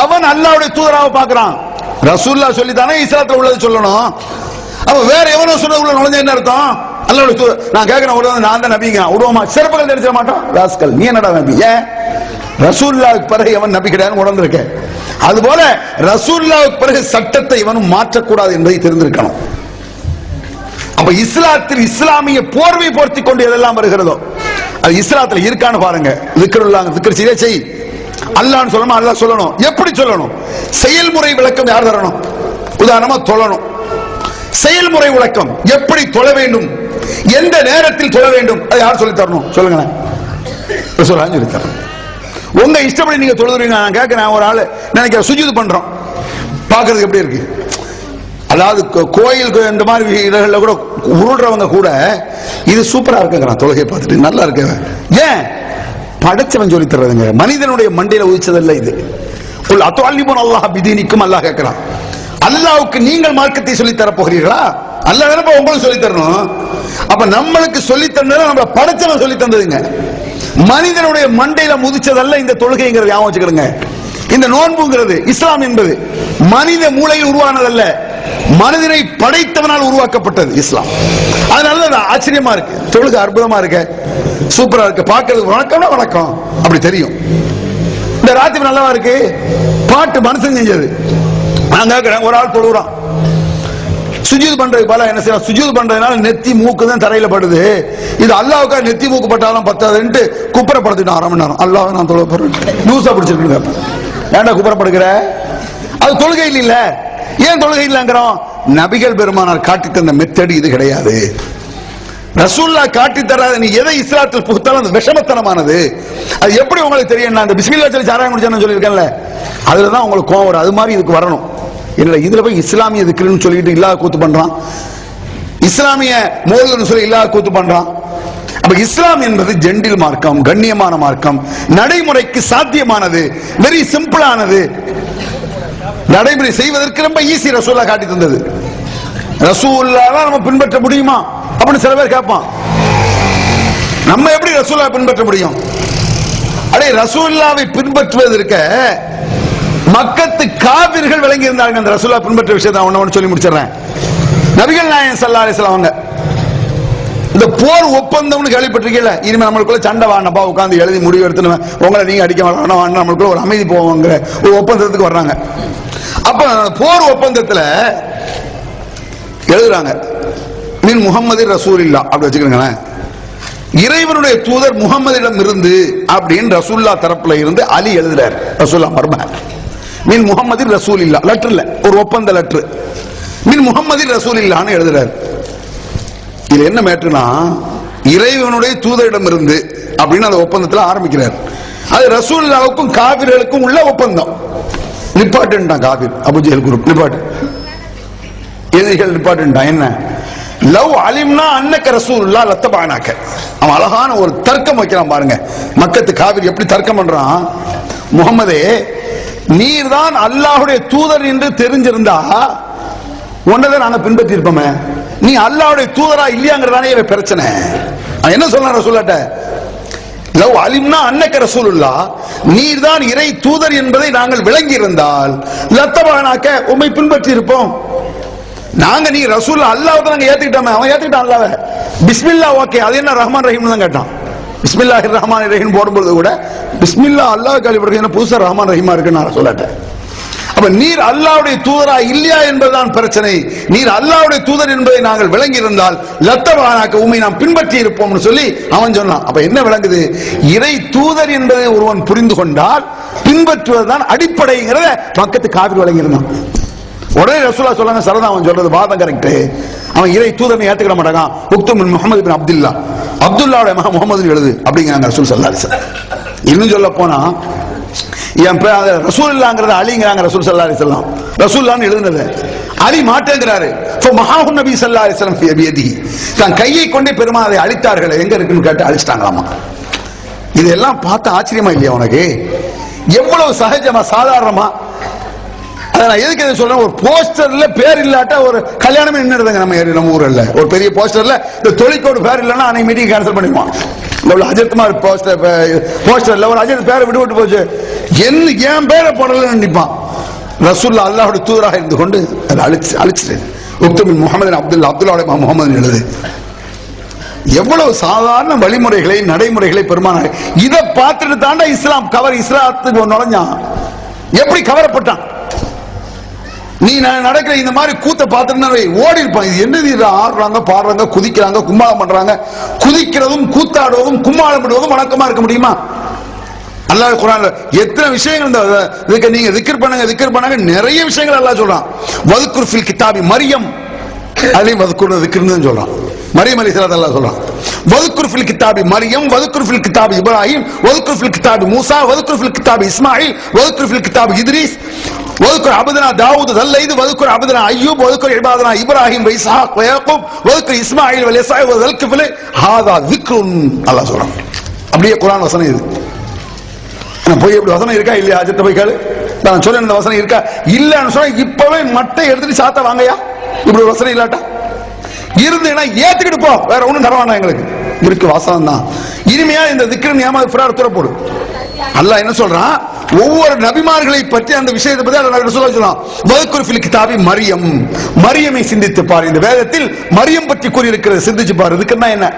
அவன் அல்லாஹ்வுடைய தூதராக பார்க்கிறான். ரசூலுல்லாஹ் சொல்லித்தானே இஸ்லாத்துல உள்ளது சொல்லணும். அப்ப வேற எவனோ சொன்னது உள்ள நுழைஞ்ச என்ன அர்த்தம்? அல்லாஹ்வுடைய தூதர். நான் கேட்கிறேன், நான் தான் நபிங்க உருவமா சிறப்புகள் தெரிஞ்சிட மாட்டோம். ராஸ்கல், நீ என்னடா நபி? ஏன் ரசூலுல்லாஹ்வுக்கு பிறகு எவன் நபி கிடையாதுன்னு உணர்ந்திருக்க. அதுபோல ரசூலுல்லாஹ்வுக்கு பிறகு சட்டத்தை இவனும் மாற்றக்கூடாது என்பதை தெரிந்திருக்கணும். அப்ப இஸ்லாத்தில் இஸ்லாமிய போர்வை போர்த்தி கொண்டு எதெல்லாம் வருகிறதோ அது இஸ்லாத்துல இருக்கான்னு பாருங்க. திக்ருல்லாஹ், திக்ர் செய்ய செய், அல்லாஹ்னு சொல்லணும், அல்லாஹ் சொல்லணும். எப்படி சொல்லணும்? செயல்முறை விளக்கம் யார் தரணும்? உதாரணமா தொழணும், செயல்முறை விளக்கம் எப்படி தொழ வேண்டும், எந்த நேரத்தில் தொழ வேண்டும், அது யார் சொல்லி தரணும்? சொல்லுங்க. ரசூலுல்லாஹ் சொல்லி தரணும். உங்க இஷ்டப்படி நீங்க தொழுதுறீங்க. நான் கேட்கிறேன், ஒரு ஆளு நினைக்கிற சுஜூத் பண்றோம், பாக்குறதுக்கு எப்படி இருக்கு? அதாவது கோயில் இந்த மாதிரி இடங்கள்ல கூட உருள்றவங்க கூட இது சூப்பரா இருக்குங்கிறான், தொழுகை பார்த்துட்டு நல்லா இருக்கு. ஏன்? படைச்சவன் சொல்லி தர்றதுங்க, மனிதனுடைய மண்டையில உதிச்சதல்ல இது. அல்லாஹ் பிதீனிக்கும் அல்லாஹ் கேட்கிறான், அல்லாஹ்வுக்கு நீங்கள் மார்க்கத்தை சொல்லி தர போகிறீர்களா? அல்லாஹ் தானே உங்களுக்கு சொல்லி தரணும். அப்ப நம்மளுக்கு சொல்லி தந்தது நம்ம படைச்சவன் சொல்லி தந்ததுங்க. மனிதனுடைய மண்டையில முதிச்சதல்ல இந்த தொழுகைங்கிறது, ஞாபகம் வச்சுக்கிடுங்க. இந்த நோன்புங்கிறது இஸ்லாம் என்பது மனித மூளையில் உருவானதல்ல, மனிதனை படைத்தவனால் உருவாக்கப்பட்டது இஸ்லாம். அதனால ஆச்சரியமா இருக்கு, தொழுகை அற்புதமா இருக்கு, சூப்பரா இருக்கு, பார்க்கிறது வணக்கம்னா வணக்கம் அப்படி தெரியும். இந்த ராத்திரி நல்லவா இருக்கு, பாட்டு மனுஷன் செஞ்சது. நான் கேட்கிறேன், ஒரு ஆள் தொழுகிறான், சுஜூத் பண்றதுக்கு பல என்ன செய்யலாம்? சுஜூத் பண்றதுனால நெத்தி மூக்கு தான் தரையில படுது, இது அல்லாஹ்வுக்கா நெத்தி மூக்கு பட்டாலும் பத்தாதுன்ட்டு குப்புறப்படுத்திட்டான். அரை மணி நேரம் அல்லாஹ் நான் தொழுக போறேன், லூசா பிடிச்சிருக்கு. ஏன்டா குப்புறப்படுகிற? அது தொழுகை இல்ல. ஏன் தொழுகை இல்லங்கிறோம்? நபிகள் பெருமானார் காட்டி தந்த மெத்தட் இது கிடையாது. ரசூலுல்லாஹ் காட்டி தராத நீ எதை இஸ்லாத்தில் புகுத்தாலும் அது விஷமத்தனமானது. அது எப்படி உங்களுக்கு தெரியும்? அந்த பிஸ்மில்லாஹ் சொல்லி சாராயம் குடிச்சேன்னு சொல்லியிருக்கேன்ல, அதுலதான் உங்களுக்கு கோவம் வரும். அது மாதிரி இதுக்கு வரணும். இல்ல இதுல போய் இஸ்லாமிய திக்ருன்னு சொல்லிட்டு இல்லாத கூத்து பண்றான், இஸ்லாமிய மோதுன்னு சொல்லி இல்லாத கூத்து பண்றான். அப்ப இஸ்லாம் என்பது ஜெண்டில் மார்க்கம், கண்ணியமான மார்க்கம், நடைமுறைக்கு சாத்தியமானது, வெரி சிம்பிளானது, நடைமுறை செய்வதற்கு ரொம்ப ஈஸி. ரசூலுல்லாஹ் காட்டி தந்தது. ரசூலுல்லாஹ் நம்ம பின்பற்ற முடியுமா அப்படின்னு சில பேர் கேட்பான். நம்ம எப்படி ரசூலுல்லாஹ் பின்பற்ற முடியும்? அடே ரசூலுல்லாஹ்வை பின்பற்றுவதற்கு மக்கத்து காபிர்கள் விளங்கி இருந்தாங்க. அந்த ரசூலுல்லாஹ் பின்பற்ற விஷயத்தை ஒன்னு சொல்லி முடிச்சிடறேன். நபிகள் நாயகம் ஸல்லல்லாஹு அலைஹி வஸல்லம் அவங்க இந்த போர் ஒப்பந்தம்னு கேள்விப்பட்டிருக்கீங்களா? இனிமே நம்மளுக்குள்ள சண்டை வானப்பா உட்கார்ந்து எழுதி முடிவு எடுத்துன்னு உங்களை நீங்க அடிக்க வேணாம், நம்மளுக்குள்ள ஒரு அமைதி போவோங்கிற ஒரு ஒப்பந்தத்துக்கு வர்றாங்க. அப்ப போர் ஒப்பந்தத்துல எழுதுறாங்க, மின் முஹம்மது ரசூலுல்லாஹ் அப்படி வச்சுக்கிறீங்களேன், இறைவனுடைய தூதர் முகம்மதிடம் இருந்து அப்படின்னு ரசூலுல்லாஹ் தரப்புல இருந்து அலி எழுதுறார். ரசூலுல்லாஹ் மர்ம மின் முஹம்மது ரசூலுல்லாஹ் லெட்டர்ல ஒரு ஒப்பந்த லெட்டர் மின் முஹம்மது ரசூலுல்லாஹ்னு எழுதுறார். இது என்ன மேட்டர்னா, இறைவனுடைய தூதரிடம் இருந்து அப்படின்னு அந்த ஒப்பந்தத்துல ஆரம்பிக்கிறார். அது ரசூலுல்லாஹ்வுக்கும் காபிர்களுக்கும் உள்ள ஒப்பந்தம். நிப்பாட்டுட்டான் காபிர், அபூஜஹல் குரூப் நிப்பாட்டு, எதிரிகள் நிப்பாட்டுட்டான். என்ன? லவ் அலிம்னா அன்னக ரசூலுல்லாஹ் லத்தபஅனாக. அவன் அழகான ஒரு தர்க்கம் வைக்கிறான் பாருங்க. மக்கத்து காபிர் எப்படி தர்க்கம் பண்றான்? முகமதே, நீர் தான் அல்லாஹ்வுடைய தூதர் என்று தெரிஞ்சிருந்தா ஒன்னதை நாங்க பின்பற்றி இருப்போமே, நீ அல்லாஹ்வுடைய தூதரா இல்லையாங்கிறதானே பிரச்சனை. என்ன சொல்றான் ரசூலுல்லாஹ்ட்ட? லவ் அலிம்னா அன்னக ரசூலுல்லாஹ், நீர் தான் இறை தூதர் என்பதை நாங்கள் விளங்கி இருந்தால் லத்தபஅனாக உம்மை பின்பற்றி இருப்போம். நாங்க நீ ரசூல் அல்லாஹ் நாங்க ஏத்துக்கிட்டோமே, அவன் ஏத்துக்கிட்டான் அல்லாஹ்வை. பிஸ்மில்லா ஓகே, அது என்ன ரஹ்மான் ரஹீம் தான் கேட்டான். பிஸ்மில்லாஹிர் ரஹ்மானிர் ரஹீம் போடும்போது கூட பிஸ்மில்லா அல்லாஹ் கேள்விப்படுறது புதுசா ரஹ்மான் ரஹீமா இருக்குன்னு நான் சொல்லட்டேன். அப்ப நீர் அல்லாஹ்வுடைய தூதரா இல்லையா என்பதுதான் பிரச்சனை. நீர் அல்லாஹ்வுடைய தூதர் என்பதை நாங்கள் விளங்கி இருந்தால் லத்தபஅனாக உம்மை நாம் பின்பற்றி இருப்போம்னு சொல்லி அவன் சொன்னான். அப்ப என்ன விளங்குது? இறை தூதர் என்பதை ஒருவன் புரிந்து கொண்டால் பின்பற்றுவதுதான் அடிப்படைங்கிறத மக்கத்து காபிர் விளங்கி இருந்தான். உடனே ரசூலுல்லாஹ் சொல்றாங்க, சரதா அவன் சொல்றது வாதம் கரெக்ட், அவன் இறை தூதனை ஏத்துக்கிட மாட்டாங்க. உக்தும் மின் முஹம்மது பின் அப்துல்லா, அப்துல்லாவுடைய மகன் முகமது எழுது அப்படிங்கிறாங்க ரசூல் ஸல்லல்லாஹு அலைஹி வஸல்லம். இன்னும் சொல்ல போனா என் பேர் ரசூலுல்லாஹ்ங்கறது அலிங்கறாங்க ரசூல் ஸல்லல்லாஹு அலைஹி வஸல்லம். ரசூலுல்லாஹ்னு எழுதுனது அலி மாட்டேங்கிறாரு. ஃபமஹாஹு நபி ஸல்லல்லாஹு அலைஹி வஸல்லம் ஃபி யதிஹி, தன் கையை கொண்டே பெருமானை அழித்தார்கள். எங்க இருக்குன்னு கேட்டு அழிச்சிட்டாங்களாமா. இதெல்லாம் பார்த்து ஆச்சரியமா இல்லையா உனக்கு? எவ்வளவு சகஜமா சாதாரணமா. நான் எதுக்கு இதை சொல்றேன், ஒரு போஸ்டர்ல பேர் இல்லாட்ட ஒரு கல்யாணமே நின்றுதுங்க நம்ம ஊர்ல. ஒரு பெரிய போஸ்டர்ல இந்த தொழிற்கோடு பேர் இல்லைன்னா அன்னைக்கு மீட்டிங் கேன்சல் பண்ணிடுவான். அஜித்குமார் போஸ்டர்ல ஒரு அஜித் பேரை விட்டு போச்சு, என் பேரை போடலன்னு நினைப்பான். ரசூல்லா அல்லாஹ்வுடைய தூதராக இருந்து கொண்டு அதை அழிச்சிட்டு உக்துமின் முஹம்மது அப்துல்லாவுடைய முகமது எழுது. எவ்வளவு சாதாரண வழிமுறைகளை நடைமுறைகளை பெருமானார் இதை பார்த்துட்டு தாண்டா இஸ்லாத்துக்கு நுழைஞ்சான். எப்படி கவரப்பட்டான்? நீ நடக்கிற இந்த மாதிரி கூத்த பார்த்துட்டு ஓடி இருப்பான். இது என்னது, ஆடுறாங்க பாடுறாங்க குதிக்கிறாங்க கும்மாளம் பண்றாங்க. குதிக்கிறதும் கூத்தாடுவதும் கும்மாளம் பண்ணுவதும் வணக்கமா இருக்க முடியுமா? அல்லாஹ் குர்ஆன்ல எத்தனை விஷயங்கள் இதுக்கு நீங்க திக்ர் பண்ணுங்க நிறைய விஷயங்கள் அல்லாஹ் சொல்றான். வதுக்குர் ஃபில் கிதாபி மரியம், அதையும் வதுக்குர் திக்ர்னு சொல்றான். மரியம் அலைஹிஸ்ஸலாம் அல்லாஹ் சொல்றான். வதுக்குர் ஃபில் கிதாபி மரியம், வதுக்குர் ஃபில் கிதாபி இப்ராஹிம், வதுக்குர் ஃபில் கிதாபி மூசா, வதுக்குர் ஃபில் கிதாபி இஸ்மாயில், வதுக்குர் ஃபில் கிதாபி இத்ரீஸ், வதுக்குர் அபதனா தாவூத் தல்லைது, வதுக்குர் அபதனா அய்யூப், வதுக்குர் இபாதனா இப்ராஹிம் வ இஸ்ஹாக் வ யாக்கூப், வதுக்குர் இஸ்மாயில் வ யஸா வ ஸல்கிஃபில் ஹாதா திக்ருன் அல்லாஹ் சொல்றான். அப்படியே குர்ஆன் வசனம் இது. நான் போய் எப்படி வசனம் இருக்கா இல்லையா? அஜித் போய் கேளு, நான் சொல்றேன் இந்த வசனம் இருக்கா இல்லன்னு சொன்னா இப்பவே மட்டை எடுத்துட்டு சாத்த வாங்கயா. இப்படி ஒரு வசனம் இல்லாட்டா இருந்தேன்னா ஏத்துக்கிட்டு போ, வேற ஒண்ணும் தரவானா எங்களுக்கு இருக்கு வாசனம் தான். இனிமையா இந்த திக்ர் நியமத் ஃபிரார் துறப்போடு. அல்லாஹ் என்ன சொல்றான், ஒவ்வொரு நபிமார்களை பற்றி அந்த விஷயத்தை பத்தி அல்லாஹ் சொல்றான். வதுக்குர் ஃபில் கிதாபி மரியம், மரியமை சிந்தித்து பார். இந்த வேதத்தில் மரியம் பற்றி கூறி இருக்கிறது, சிந்திச்சு பாரு. இதுக்குன்னா என்ன?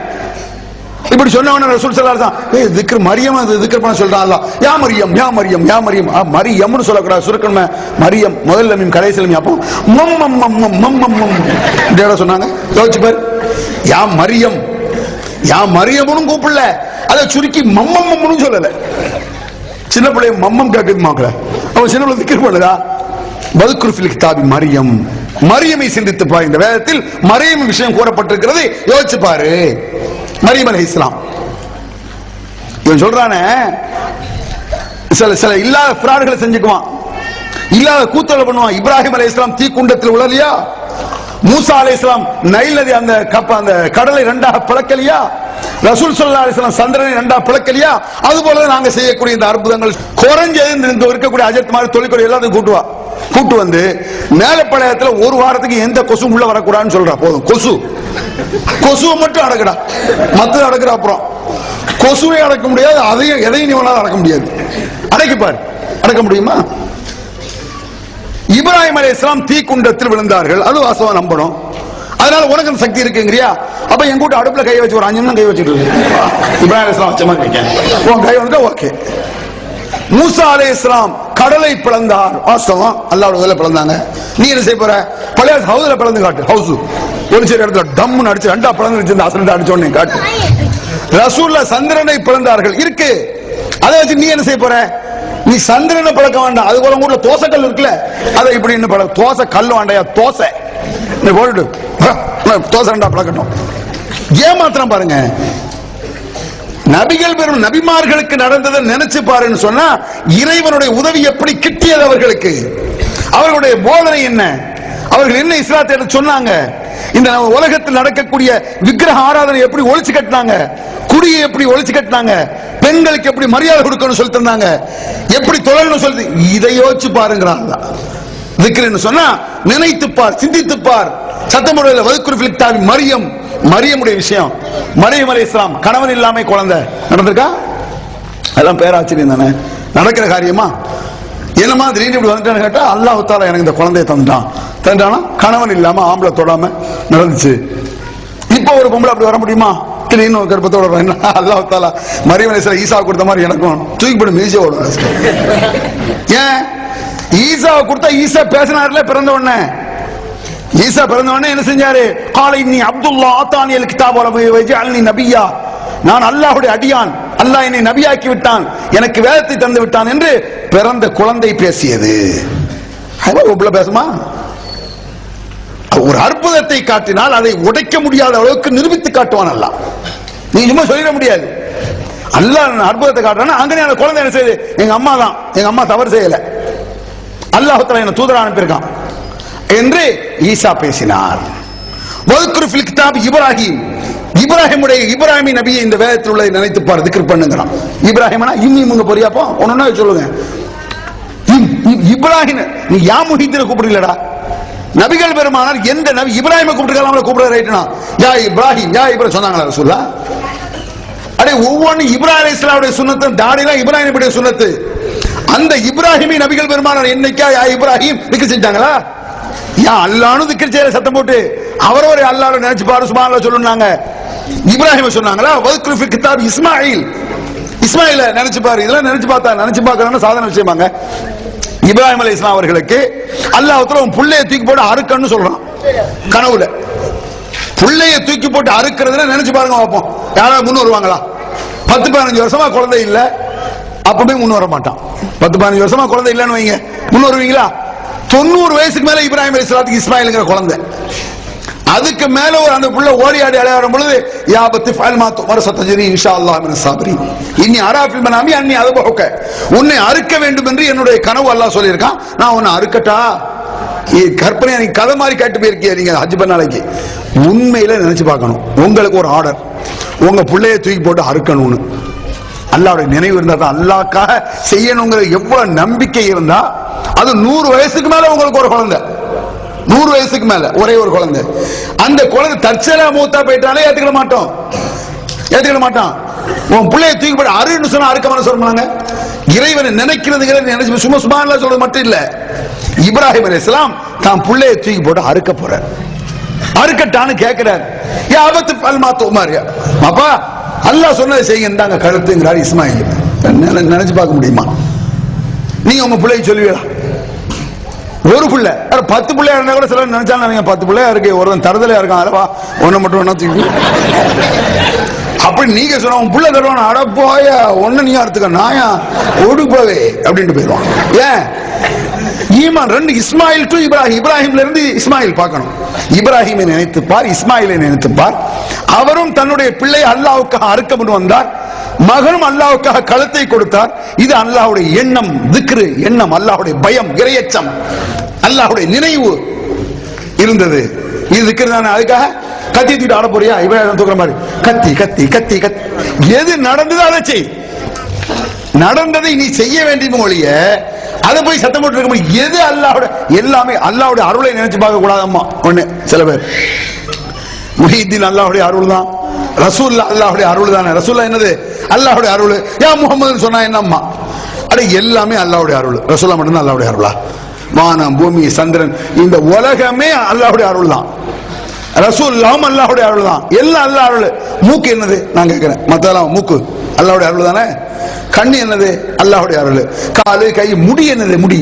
இப்படி சொன்னவன ரசூல் ஸல்லல்லாஹு அலைஹி வஸல்லம் திக்ர் மரியம் திக்ர் பண்ண சொல்றான். அல்லாஹ் யா மரியம் யா மரியம் யா மரியம், மரியம்னு சொல்லக்கூடாது, சுருக்கமா மரியம் முதல்ல மீம் கடைசில மீம். அப்போ மம் மம் மம் மம் மம் மம் இதோட சொன்னாங்க. யோசிச்சு பாரு, யா மரியம் யா மரியம்னு கூப்பிடல, அதை சுருக்கி மம்மம் மம்னு சொல்லல. சின்ன பிள்ளை மம்மம் கேக்குது மாக்கல, அவன் சின்ன பிள்ளை திக்ர் பண்ணுதா? வதுக்குர் ஃபில் கிதாபி மரியம், மரியமை சிந்தித்து பாரு. இந்த வேதத்தில் மரியம் விஷயம் கூறப்பட்டிருக்கிறது, யோசிச்சு பாரு. மரியம் அலைஹிஸ்ஸலாம் இவன் சொல்றானே, சில இல்லாத ஃபிராடுகளை செஞ்சுக்குவான், இல்லாத கூத்தலை பண்ணுவான். இப்ராஹிம் அலைஹிஸ்ஸலாம் தீக்குண்டத்தில் உழலியா? மூசா அலைஹிஸ்ஸலாம் நைல் நதி அந்த கடலை ரெண்டாக பிளக்கலியா? ரசூல் ஸல்லல்லாஹு அலைஹி வஸல்லம் சந்திரனை ரெண்டாக பிளக்கலியா? அதுபோல நாங்க செய்யக்கூடிய இந்த அற்புதங்கள் குறைஞ்சது இந்த இருக்கக்கூடிய அஜத் மாதிரி தொழிற்கொலை எல்லாத்தையும் கூட்டு வந்து மேலப்பாளையத்துல ஒரு வாரத்துக்கு எந்த கொசு உள்ள வரக்கூடாதுன்னு சொல்றா. போதும், கொசுவை மட்டும் அடக்குடா, மத்த அடக்குற. அப்புறம் கொசுவை அடக்க முடியாது, அதையும் எதையும் நீவனால அடக்க முடியாது. அடக்கிப்பார், அடக்க முடியுமா? இப்ராஹிம் அலைஹிஸ்ஸலாம் தீக்குண்டத்தில் விழுந்தார்கள், அது வாசவா நம்பணும். அதனால உனக்கு அந்த சக்தி இருக்குங்கறியா? அப்ப என் கூட அடுப்புல கை வச்சு ஒரு 5 நிமிஷம் கை வச்சுட்டு இப்ராஹிம் அலைஹிஸ்ஸலாம் வச்ச மாதிரி வைக்க உன் கை வந்து ஓகே. மூசா அலைஹிஸ்ஸலாம் கடலை பிளந்தார், வாஸ்தவம் அல்லாஹ்வுடைய வேலை பிளந்தாங்க. நீ என்ன செய்ய போற? பழைய ஹவுஸ்ல பிளந்து காட்டு. ஹவுஸ் ஒரு சில இடத்துல டம்னு அடிச்சு ரெண்டா பிளந்து இந்த அசல் அடிச்ச உடனே காட்டு. ரசூலுல்லாஹ் சந்திரனை பிளந்தார்கள் இருக்கு, அதை வச்சு நீ என்ன செய்ய போற? நீ சந்திரனை பழக்க வேண்டாம். அது போல ஊர்ல தோசைக்கல் இருக்குல்ல, அதை இப்படி என்ன பழக்க? தோசை கல் வேண்டாயா, தோசை நீ போட்டு தோசை ரெண்டா பழக்கட்டும். ஏமாத்திரம் பாருங்க. நபிகள் பெரும் நபிமார்களுக்கு நடந்ததை நினைச்சு பாருன்னு சொன்னா இறைவனுடைய உதவி எப்படி கிட்டியது அவர்களுக்கு. அவர்களுடைய போதனை என்ன? அவர்கள் என்ன இஸ்லாத்தை எடுத்து சொன்னாங்க? இந்த உலகத்தில் நடக்கக்கூடிய விக்கிரக ஆராதனை எப்படி ஒழிச்சு கட்டினாங்க? குடியை எப்படி ஒழிச்சு கட்டினாங்க? பெண்களுக்கு எப்படி மரியாதை கொடுக்கணும்னு சொல்லி தந்தாங்க? எப்படி தொழணும் சொல்லி இதை யோசிச்சு பாருங்கிறாங்க. திக்ர்னு சொன்னா நினைத்துப்பார், சிந்தித்துப்பார். சத்தமுறையில் வதுக்குர் ஃபில் கிதாபி மரியம், மரியமுடைய விஷயம். மரியம் அலைஹிஸ்ஸலாம் கணவன் இல்லாம குழந்தை நடந்திருக்கா? அதெல்லாம் பேராச்சரியம் தானே, நடக்கிற காரியமா? என்னமா திடீர்னு இப்படி வந்துட்டான்னு கேட்டா அல்லாஹ் தஆலா எனக்கு இந்த குழந்தையை தந்தானா, கணவன் இல்லாம ஆம்பளை தொடாம நடந்துச்சு. இப்ப ஒரு பொம்பளை அப்படி வர முடியுமா? திடீர்னு கர்ப்பத்தோட அல்லாஹ் தஆலா மரியம் அலைஹிஸ்ஸலாம் ஈசா கொடுத்த மாதிரி எனக்கும் தூக்கி போட்டு மீசை ஓடும். ஏன் ஈசாவை கொடுத்தா? ஈசா பேசினார்ல பிறந்த உடனே. ஈசா பிறந்த உடனே என்ன செஞ்சாரு? காலை நீ அப்துல்லா ஆத்தானியல் கிதாப் வஜஅல்னி நபியா, நான் அல்லாஹ்வுடைய அடியான், அல்லாஹ் என்னை நபியாக்கி விட்டான், எனக்கு வேதத்தை தந்து விட்டான் என்று பிறந்த குழந்தை பேசியது. ஒப்புல பேசுமா? ஒரு அற்புதத்தை காட்டினால் அதை உடைக்க முடியாத அளவுக்கு நிரூபித்து காட்டுவான் அல்லாஹ். நீ சும்மா சொல்லிட முடியாது. அல்லாஹ் அற்புதத்தை காட்டுறான்னா அங்கே அந்த குழந்தை என்ன செய்யுது, எங்க அம்மா தான், எங்க அம்மா தவறு செய்யல, அல்லாஹ் தஆலா என்ன தூதரா அனுப்பியிருக்கான் என்று ஈசா பேசினார். இப்ராஹிம், இப்ராஹிம் நபியை இந்த வேதத்தில் உள்ள நினைத்து பாரு, திக்ர் பண்ணுங்கறான். இப்ராஹிம்னா இம்முங்க பொரியாப்போ ஒன்னொன்னா சொல்லுங்க. இப்ராஹிம் நீ யா முஹித்தின கூப்பிடலடா. நபிகள் பெருமானார் எந்த நபி இப்ராஹிமை கூப்பிட்டுக்கலாம் கூப்பிடுற ரைட்னா யா இப்ராஹிம் யா இப்ராஹிம் சொன்னாங்களா ரசூலுல்லாஹ்? அடே ஒவ்வொன்னு இப்ராஹிம் அலைஹிஸ்ஸலாமுடைய சுன்னத்து, தாடிலாம் இப்ராஹிமுடைய சுன்னத்து. அந்த இப்ராஹிமை நபிகள் பெருமானார் என்னைக்கா யா இப்ராஹிம் திக்ர் செஞ்சாங்களா? யா அல்லாஹ்னு திக்ர் செய்யற சத்தம் போட்டு அவரவரை அல்லாஹ்வை நினைச்சு பாரு சுப்ஹானல்லாஹ் சொல்லுனாங்க. இப்ராஹிமை சொன்னாங்களா? வத்குரு ஃபில் கிதாப் இஸ்மாயில், இஸ்மாயில நினைச்சு பாரு. இதெல்லாம் நினைச்சு பார்க்கறதுனா சாதாரண விஷயமாங்க. இப்ராஹிம் அலைஹிஸ்ஸலாம் அவர்களுக்கு அல்லாஹ் உன் புள்ளைய தூக்கி போட்டு அறுக்கன்னு சொல்றான் கனவுல. புள்ளைய தூக்கி போட்டு அறுக்கிறதுல நினைச்சு பாருங்க பார்ப்போம். யாராவது முன் வருவாங்களா? 10-15 வருஷமா குழந்தை இல்ல, அப்பவே முன் வர மாட்டான். 10-15 வருஷமா குழந்தை இல்லன்னு வைங்க, முன் வருவீங்களா? 90 வயசுக்கு மேல இப்ராஹிம் அலைஹிஸ்ஸலாத்துக்கு இஸ்மாயில்ங்கிற குழந்தை. அதுக்கு மேல ஒரு அந்த புள்ள ஓடி ஆடி அலையாடும் பொழுது யா பத்தி ஃபைல் மாத்து வரசத்தஜரி இன்ஷாஅல்லாஹ் மின சாபிரின் இன்னி அரா ஃபில் மனாமி அன்னி அதுபஹுக, உன்னை அறுக்க வேண்டும் என்று என்னுடைய கனவு அல்லாஹ் சொல்லியிருக்கான். நான் உன்னை அறுக்கட்டா? கற்பனை நீ கதை மாதிரி கேட்டு போயிருக்கீங்க நீங்க ஹஜ் பண்ண நாளைக்கு. உண்மையில நினைச்சு பார்க்கணும். உங்களுக்கு ஒரு ஆர்டர், உங்க பிள்ளைய தூக்கி போட்டு அறுக்கணும்னு அல்லாஹ்வுடைய நினைவு இருந்தா தான், அல்லாஹ்க்காக செய்யணுங்கிற எவ்வளவு நம்பிக்கை இருந்தா, அது 100 வயசுக்கு மேல உங்களுக்கு ஒரு குழந்தை, 100 வயசுக்கு மேல ஒரே ஒரு குழந்தை, அந்த குழந்தை தற்செயலா மூத்தா போயிட்டாலே ஏத்துக்கிட மாட்டான். உன் பிள்ளைய தூக்கி போட்டு அறுன்னு சொன்னா அறுக்க மனசு வருமாங்க. இறைவனை நினைக்கிறதுங்கிறது நினைச்சு சும்மா சுப்ஹானல்லாஹ் சொல்றது மட்டும் இல்ல. இப்ராஹிம் அலைஹிஸ்ஸலாம் தான் பிள்ளைய தூக்கி போட்டு அறுக்க போறார். அறுக்கட்டான்னு கேட்கிறார். யா அபத்தி ஃபல் மா துமர், அப்பா அல்லாஹ் சொன்னதை செய்யுங்கன்றாங்க கழுத்துங்கிறார் இஸ்மாயில். நினைச்சு பார்க்க முடியுமா? நீங்க உங்க பிள்ளைக்கு சொல்லுவீங்களா? ஒரு பிள்ளை 10 பிள்ளையா இருந்தா கூட சில நினைச்சாங்க 10 பிள்ளையா இருக்கு, ஒருவன் தருதலையா இருக்கான், அல்லவா ஒன்னு மட்டும் என்ன தூக்கி அப்படி நீங்க சொன்ன உன் பிள்ளை தருவான், அட போய ஒன்னு நீ அறுத்துக்க நாயா ஓடு போவே அப்படின்ட்டு போயிடுவான். ஏன்? ஈமான். 2 இஸ்மாயில் டு இப்ராஹிம், இப்ராஹிம்ல இருந்து இஸ்மாயில் பார்க்கணும். இப்ராஹிமை நினைத்து பார், இஸ்மாயிலை நினைத்து பார். அவரும் தன்னுடைய பிள்ளை அல்லாஹ்வுக்காக அறுக்க முன் வந்தார், மகனும் அல்லாஹ்வுக்காக கழுத்தை கொடுத்தார். இது அல்லாஹ்வுடைய எண்ணம், திக்ரு எண்ணம், அல்லாஹ்வுடைய பயம், இறையச்சம், அல்லாஹ்வுடைய நினைவு இருந்தது. இது திக்ரு தானே. அதுக்காக கத்தி தூக்கிட்டு ஆட போறியா? இப்ராஹிம் தூக்குற மாதிரி கத்தி கத்தி கத்தி கத்தி. எது நடந்தது அதை செய். நடந்ததை நீ செய்ய வேண்டிய மொழிய அதை போய் சத்தம் போட்டு இருக்க முடியும். எது அல்லாஹ்வோட எல்லாமே அல்லாஹ்வுடைய அருளை நினைச்சு பார்க்க கூடாதம்மா. ஒண்ணு சில பேர் முஹிதீன் அல்லாஹ்வுடைய அருள் தான், ரசூலுல்லாஹ் அல்லாஹ்வுடைய அருள் தானே. ரசூலுல்லாஹ் என்னது? அல்லாஹ்வுடைய அருள். யா முஹம்மதுன்னு சொன்னா என்னம்மா? அட எல்லாமே அல்லாஹ்வுடைய அருள். ரசூலுல்லாஹ் மட்டும் தான் அல்லாஹ்வுடைய அருளா? வானம் பூமி சந்திரன் இந்த உலகமே அல்லாஹ்வுடைய அருள் தான். ரசூலுல்லாஹ் அல்லாஹ்வுடைய அருள் தான். எல்லாம் அல்லாஹ் அருள். மூக்கு என்னது நான் கேட்கிறேன், மத்தெல்லாம் மூக்கு அல்லாஹ்வுடைய அருள் தானே. கண்ணு என்னது? அல்லாஹ்வுடைய அருள். காலு கை முடி என்னது? முடி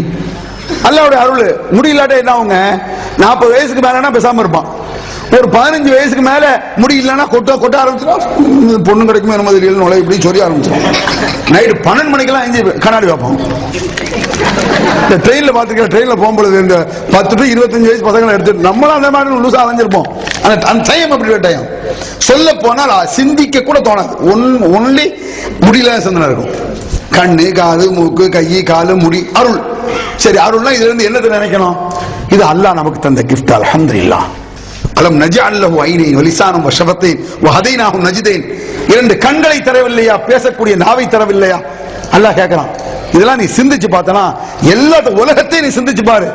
அல்லாஹ்வுடைய அருள். முடி இல்லாட்ட என்ன ஆகுங்க? 40 வயசுக்கு மேலனா பேசாம இருப்பான். ஒரு 15 வயசுக்கு மேல முடி இல்லைன்னா கொட்ட ஆரம்பிச்சிடும். பொண்ணு கிடைக்குமே என்ன மாதிரி நுழை இப்படி சொல்லி ஆரம்பிச்சிடும். நைட்டு 12 மணிக்கெல்லாம் எஞ்சி கண்ணாடி வைப்போம். இந்த ட்ரெயின்ல பாத்துக்க, ட்ரெயின்ல போகும்பொழுது இந்த 10 to 25 வயசு பசங்களை எடுத்துட்டு நம்மளும் அந்த மாதிரி லூசா அலைஞ்சிருப்போம். அந்த டைம் அப்படி டைம் சொல்ல போனால் சிந்திக்க கூட தோணாது. ஒன்லி முடியல சிந்தனை இருக்கும். கண்ணு காது மூக்கு கை காலு முடி அருள். சரி, அருள்னா இதுல இருந்து என்னத்தை நினைக்கணும்? இது அல்லாஹ் நமக்கு தந்த கிஃப்ட். அல்ஹம்துலில்லாஹ். அலம் நஜஅல் லஹு ஐனைன் வ லிசானன் வ ஷஃபத்தைன் வ ஹதைனாஹு நஜ்தைன். 2 கண்களை தரவில்லையா? பேசக்கூடிய நாவை தரவில்லையா? அல்லாஹ் கேட்கிறான். இதெல்லாம் நீ சிந்திச்சு பார்த்தனா எல்லா உலகத்தையும் நீ சிந்திச்சு பாரு.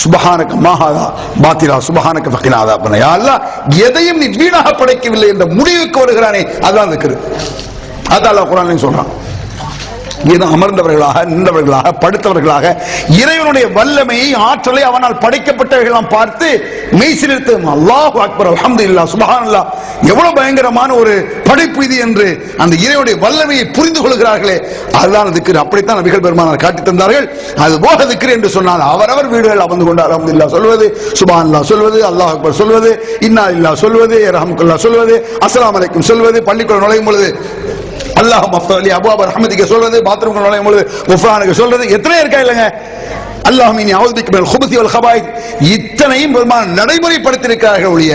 சுபஹானக மாஹாதா பாத்திலா சுபஹானக ஃபகினா அஸாபன். யா அல்லாஹ், எதையும் நீ வீணாக படைக்கவில்லை என்ற முடிவுக்கு வருகிறானே, அதான் திக்ர். அதான் அல்லாஹ் குர்ஆன்ல சொல்றான். அமர்ந்தவர்களாக, நின்றவர்களாக, படுத்தவர்களாக இறைவனுடைய வல்லமையை ஆற்றலை அவனால் படைக்கப்பட்டவர்களாம் பார்த்து மெய்சிலிருத்து அல்லாஹு அக்பர் அல்ஹம்துலில்லாஹ் சுப்ஹானல்லாஹ் எவ்வளவு பயங்கரமான ஒரு படைப்பு இது என்று அந்த இறைவனுடைய வல்லமையை புரிந்து கொள்கிறார்களே, அதுதான் திக்ர். அப்படித்தான் நபிகள் பெருமானார் காட்டி தந்தார்கள். அது போக திக்ர் என்று சொன்னால் அவரவர் வீடுகள் அமர்ந்து கொண்டு அல்ஹம்துலில்லாஹ் சொல்வது, சுப்ஹானல்லாஹ் சொல்வது, அல்லாஹ் அக்பர் சொல்வது, இன்னா லில்லாஹ் சொல்வது, ரஹ்மத்துல்லாஹ் சொல்வது, அஸ்ஸலாமு அலைக்கும் சொல்வது, பள்ளிக்குள் நுழையும் பொழுது அல்லாஹ் மஃப்தலி அபுவா ரஹ்மதிக சொல்றது, பாத்ரூம் நுழையும் பொழுது குஃப்ரானுக்கு சொல்றது, எத்தனை இருக்கா இல்லைங்க? அல்லாஹும்ம இன்னி அஊது பிக்க மினல் குபுஸி வல் கபாயித் இத்தனையும் பெருமான் நடைமுறைப்படுத்தியிருக்கிறார்கள் ஒழிய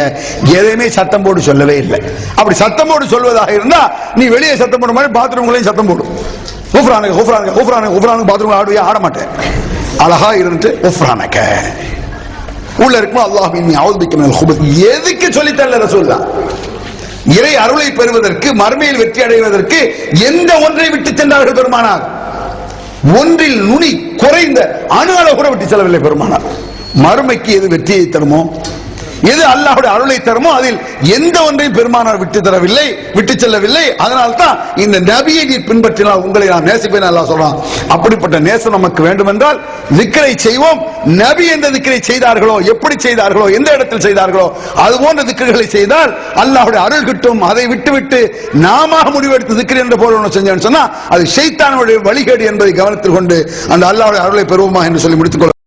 எதையுமே சத்தம் போட்டு சொல்லவே இல்லை. அப்படி சத்தம் போட்டு சொல்வதாக இருந்தா நீ வெளியே சத்தம் போட மாதிரி பாத்ரூம்களையும் சத்தம் போடும். குஃப்ரானக குஃப்ரானக குஃப்ரானக குஃப்ரானக பாத்ரூம் ஆட மாட்டேன். அழகா இருந்துட்டு குஃப்ரானக உள்ள இருக்கும் அல்லாஹும்ம இன்னி அஊது பிக்க மினல் குபுஸ். எதுக்கு சொல்லித்தரல ரசூலுல்லாஹ்? இறை அருளை பெறுவதற்கு, மறுமையில் வெற்றி அடைவதற்கு எந்த ஒன்றை விட்டு சென்றார்கள் பெருமானார்? ஒன்றில் நுனி குறைந்த அணு அளவு கூட விட்டு செல்லவில்லை பெருமானார். மறுமைக்கு எது வெற்றியை தருமோ, எது அல்லாஹ்வுடைய அருளை தருமோ அதில் எந்த ஒன்றையும் பெருமானார் விட்டு தரவில்லை, விட்டு செல்லவில்லை. அதனால்தான் இந்த நபியை நீ பின்பற்றினால் உங்களை நான் நேசிப்பேன் அல்லாஹ் சொல்றான். அப்படிப்பட்ட நேசம் நமக்கு வேண்டும் என்றால் திக்ரை செய்வோம். நபி எந்த திக்ரை செய்தார்களோ, எப்படி செய்தார்களோ, எந்த இடத்தில் செய்தார்களோ அது போன்ற திக்ர்களை செய்தால் அல்லாஹ்வுடைய அருள் கிட்டும். அதை விட்டுவிட்டு நாம முடிவெடுத்து திக்ர் என்ற போல ஒன்று செஞ்சோம்னு சொன்னா அது ஷைத்தானுடைய வழிகேடு என்பதை கவனத்தில் கொண்டு அந்த அல்லாஹ்வுடைய அருளை பெறுவோமா என்று சொல்லி முடித்துக்கொள்ள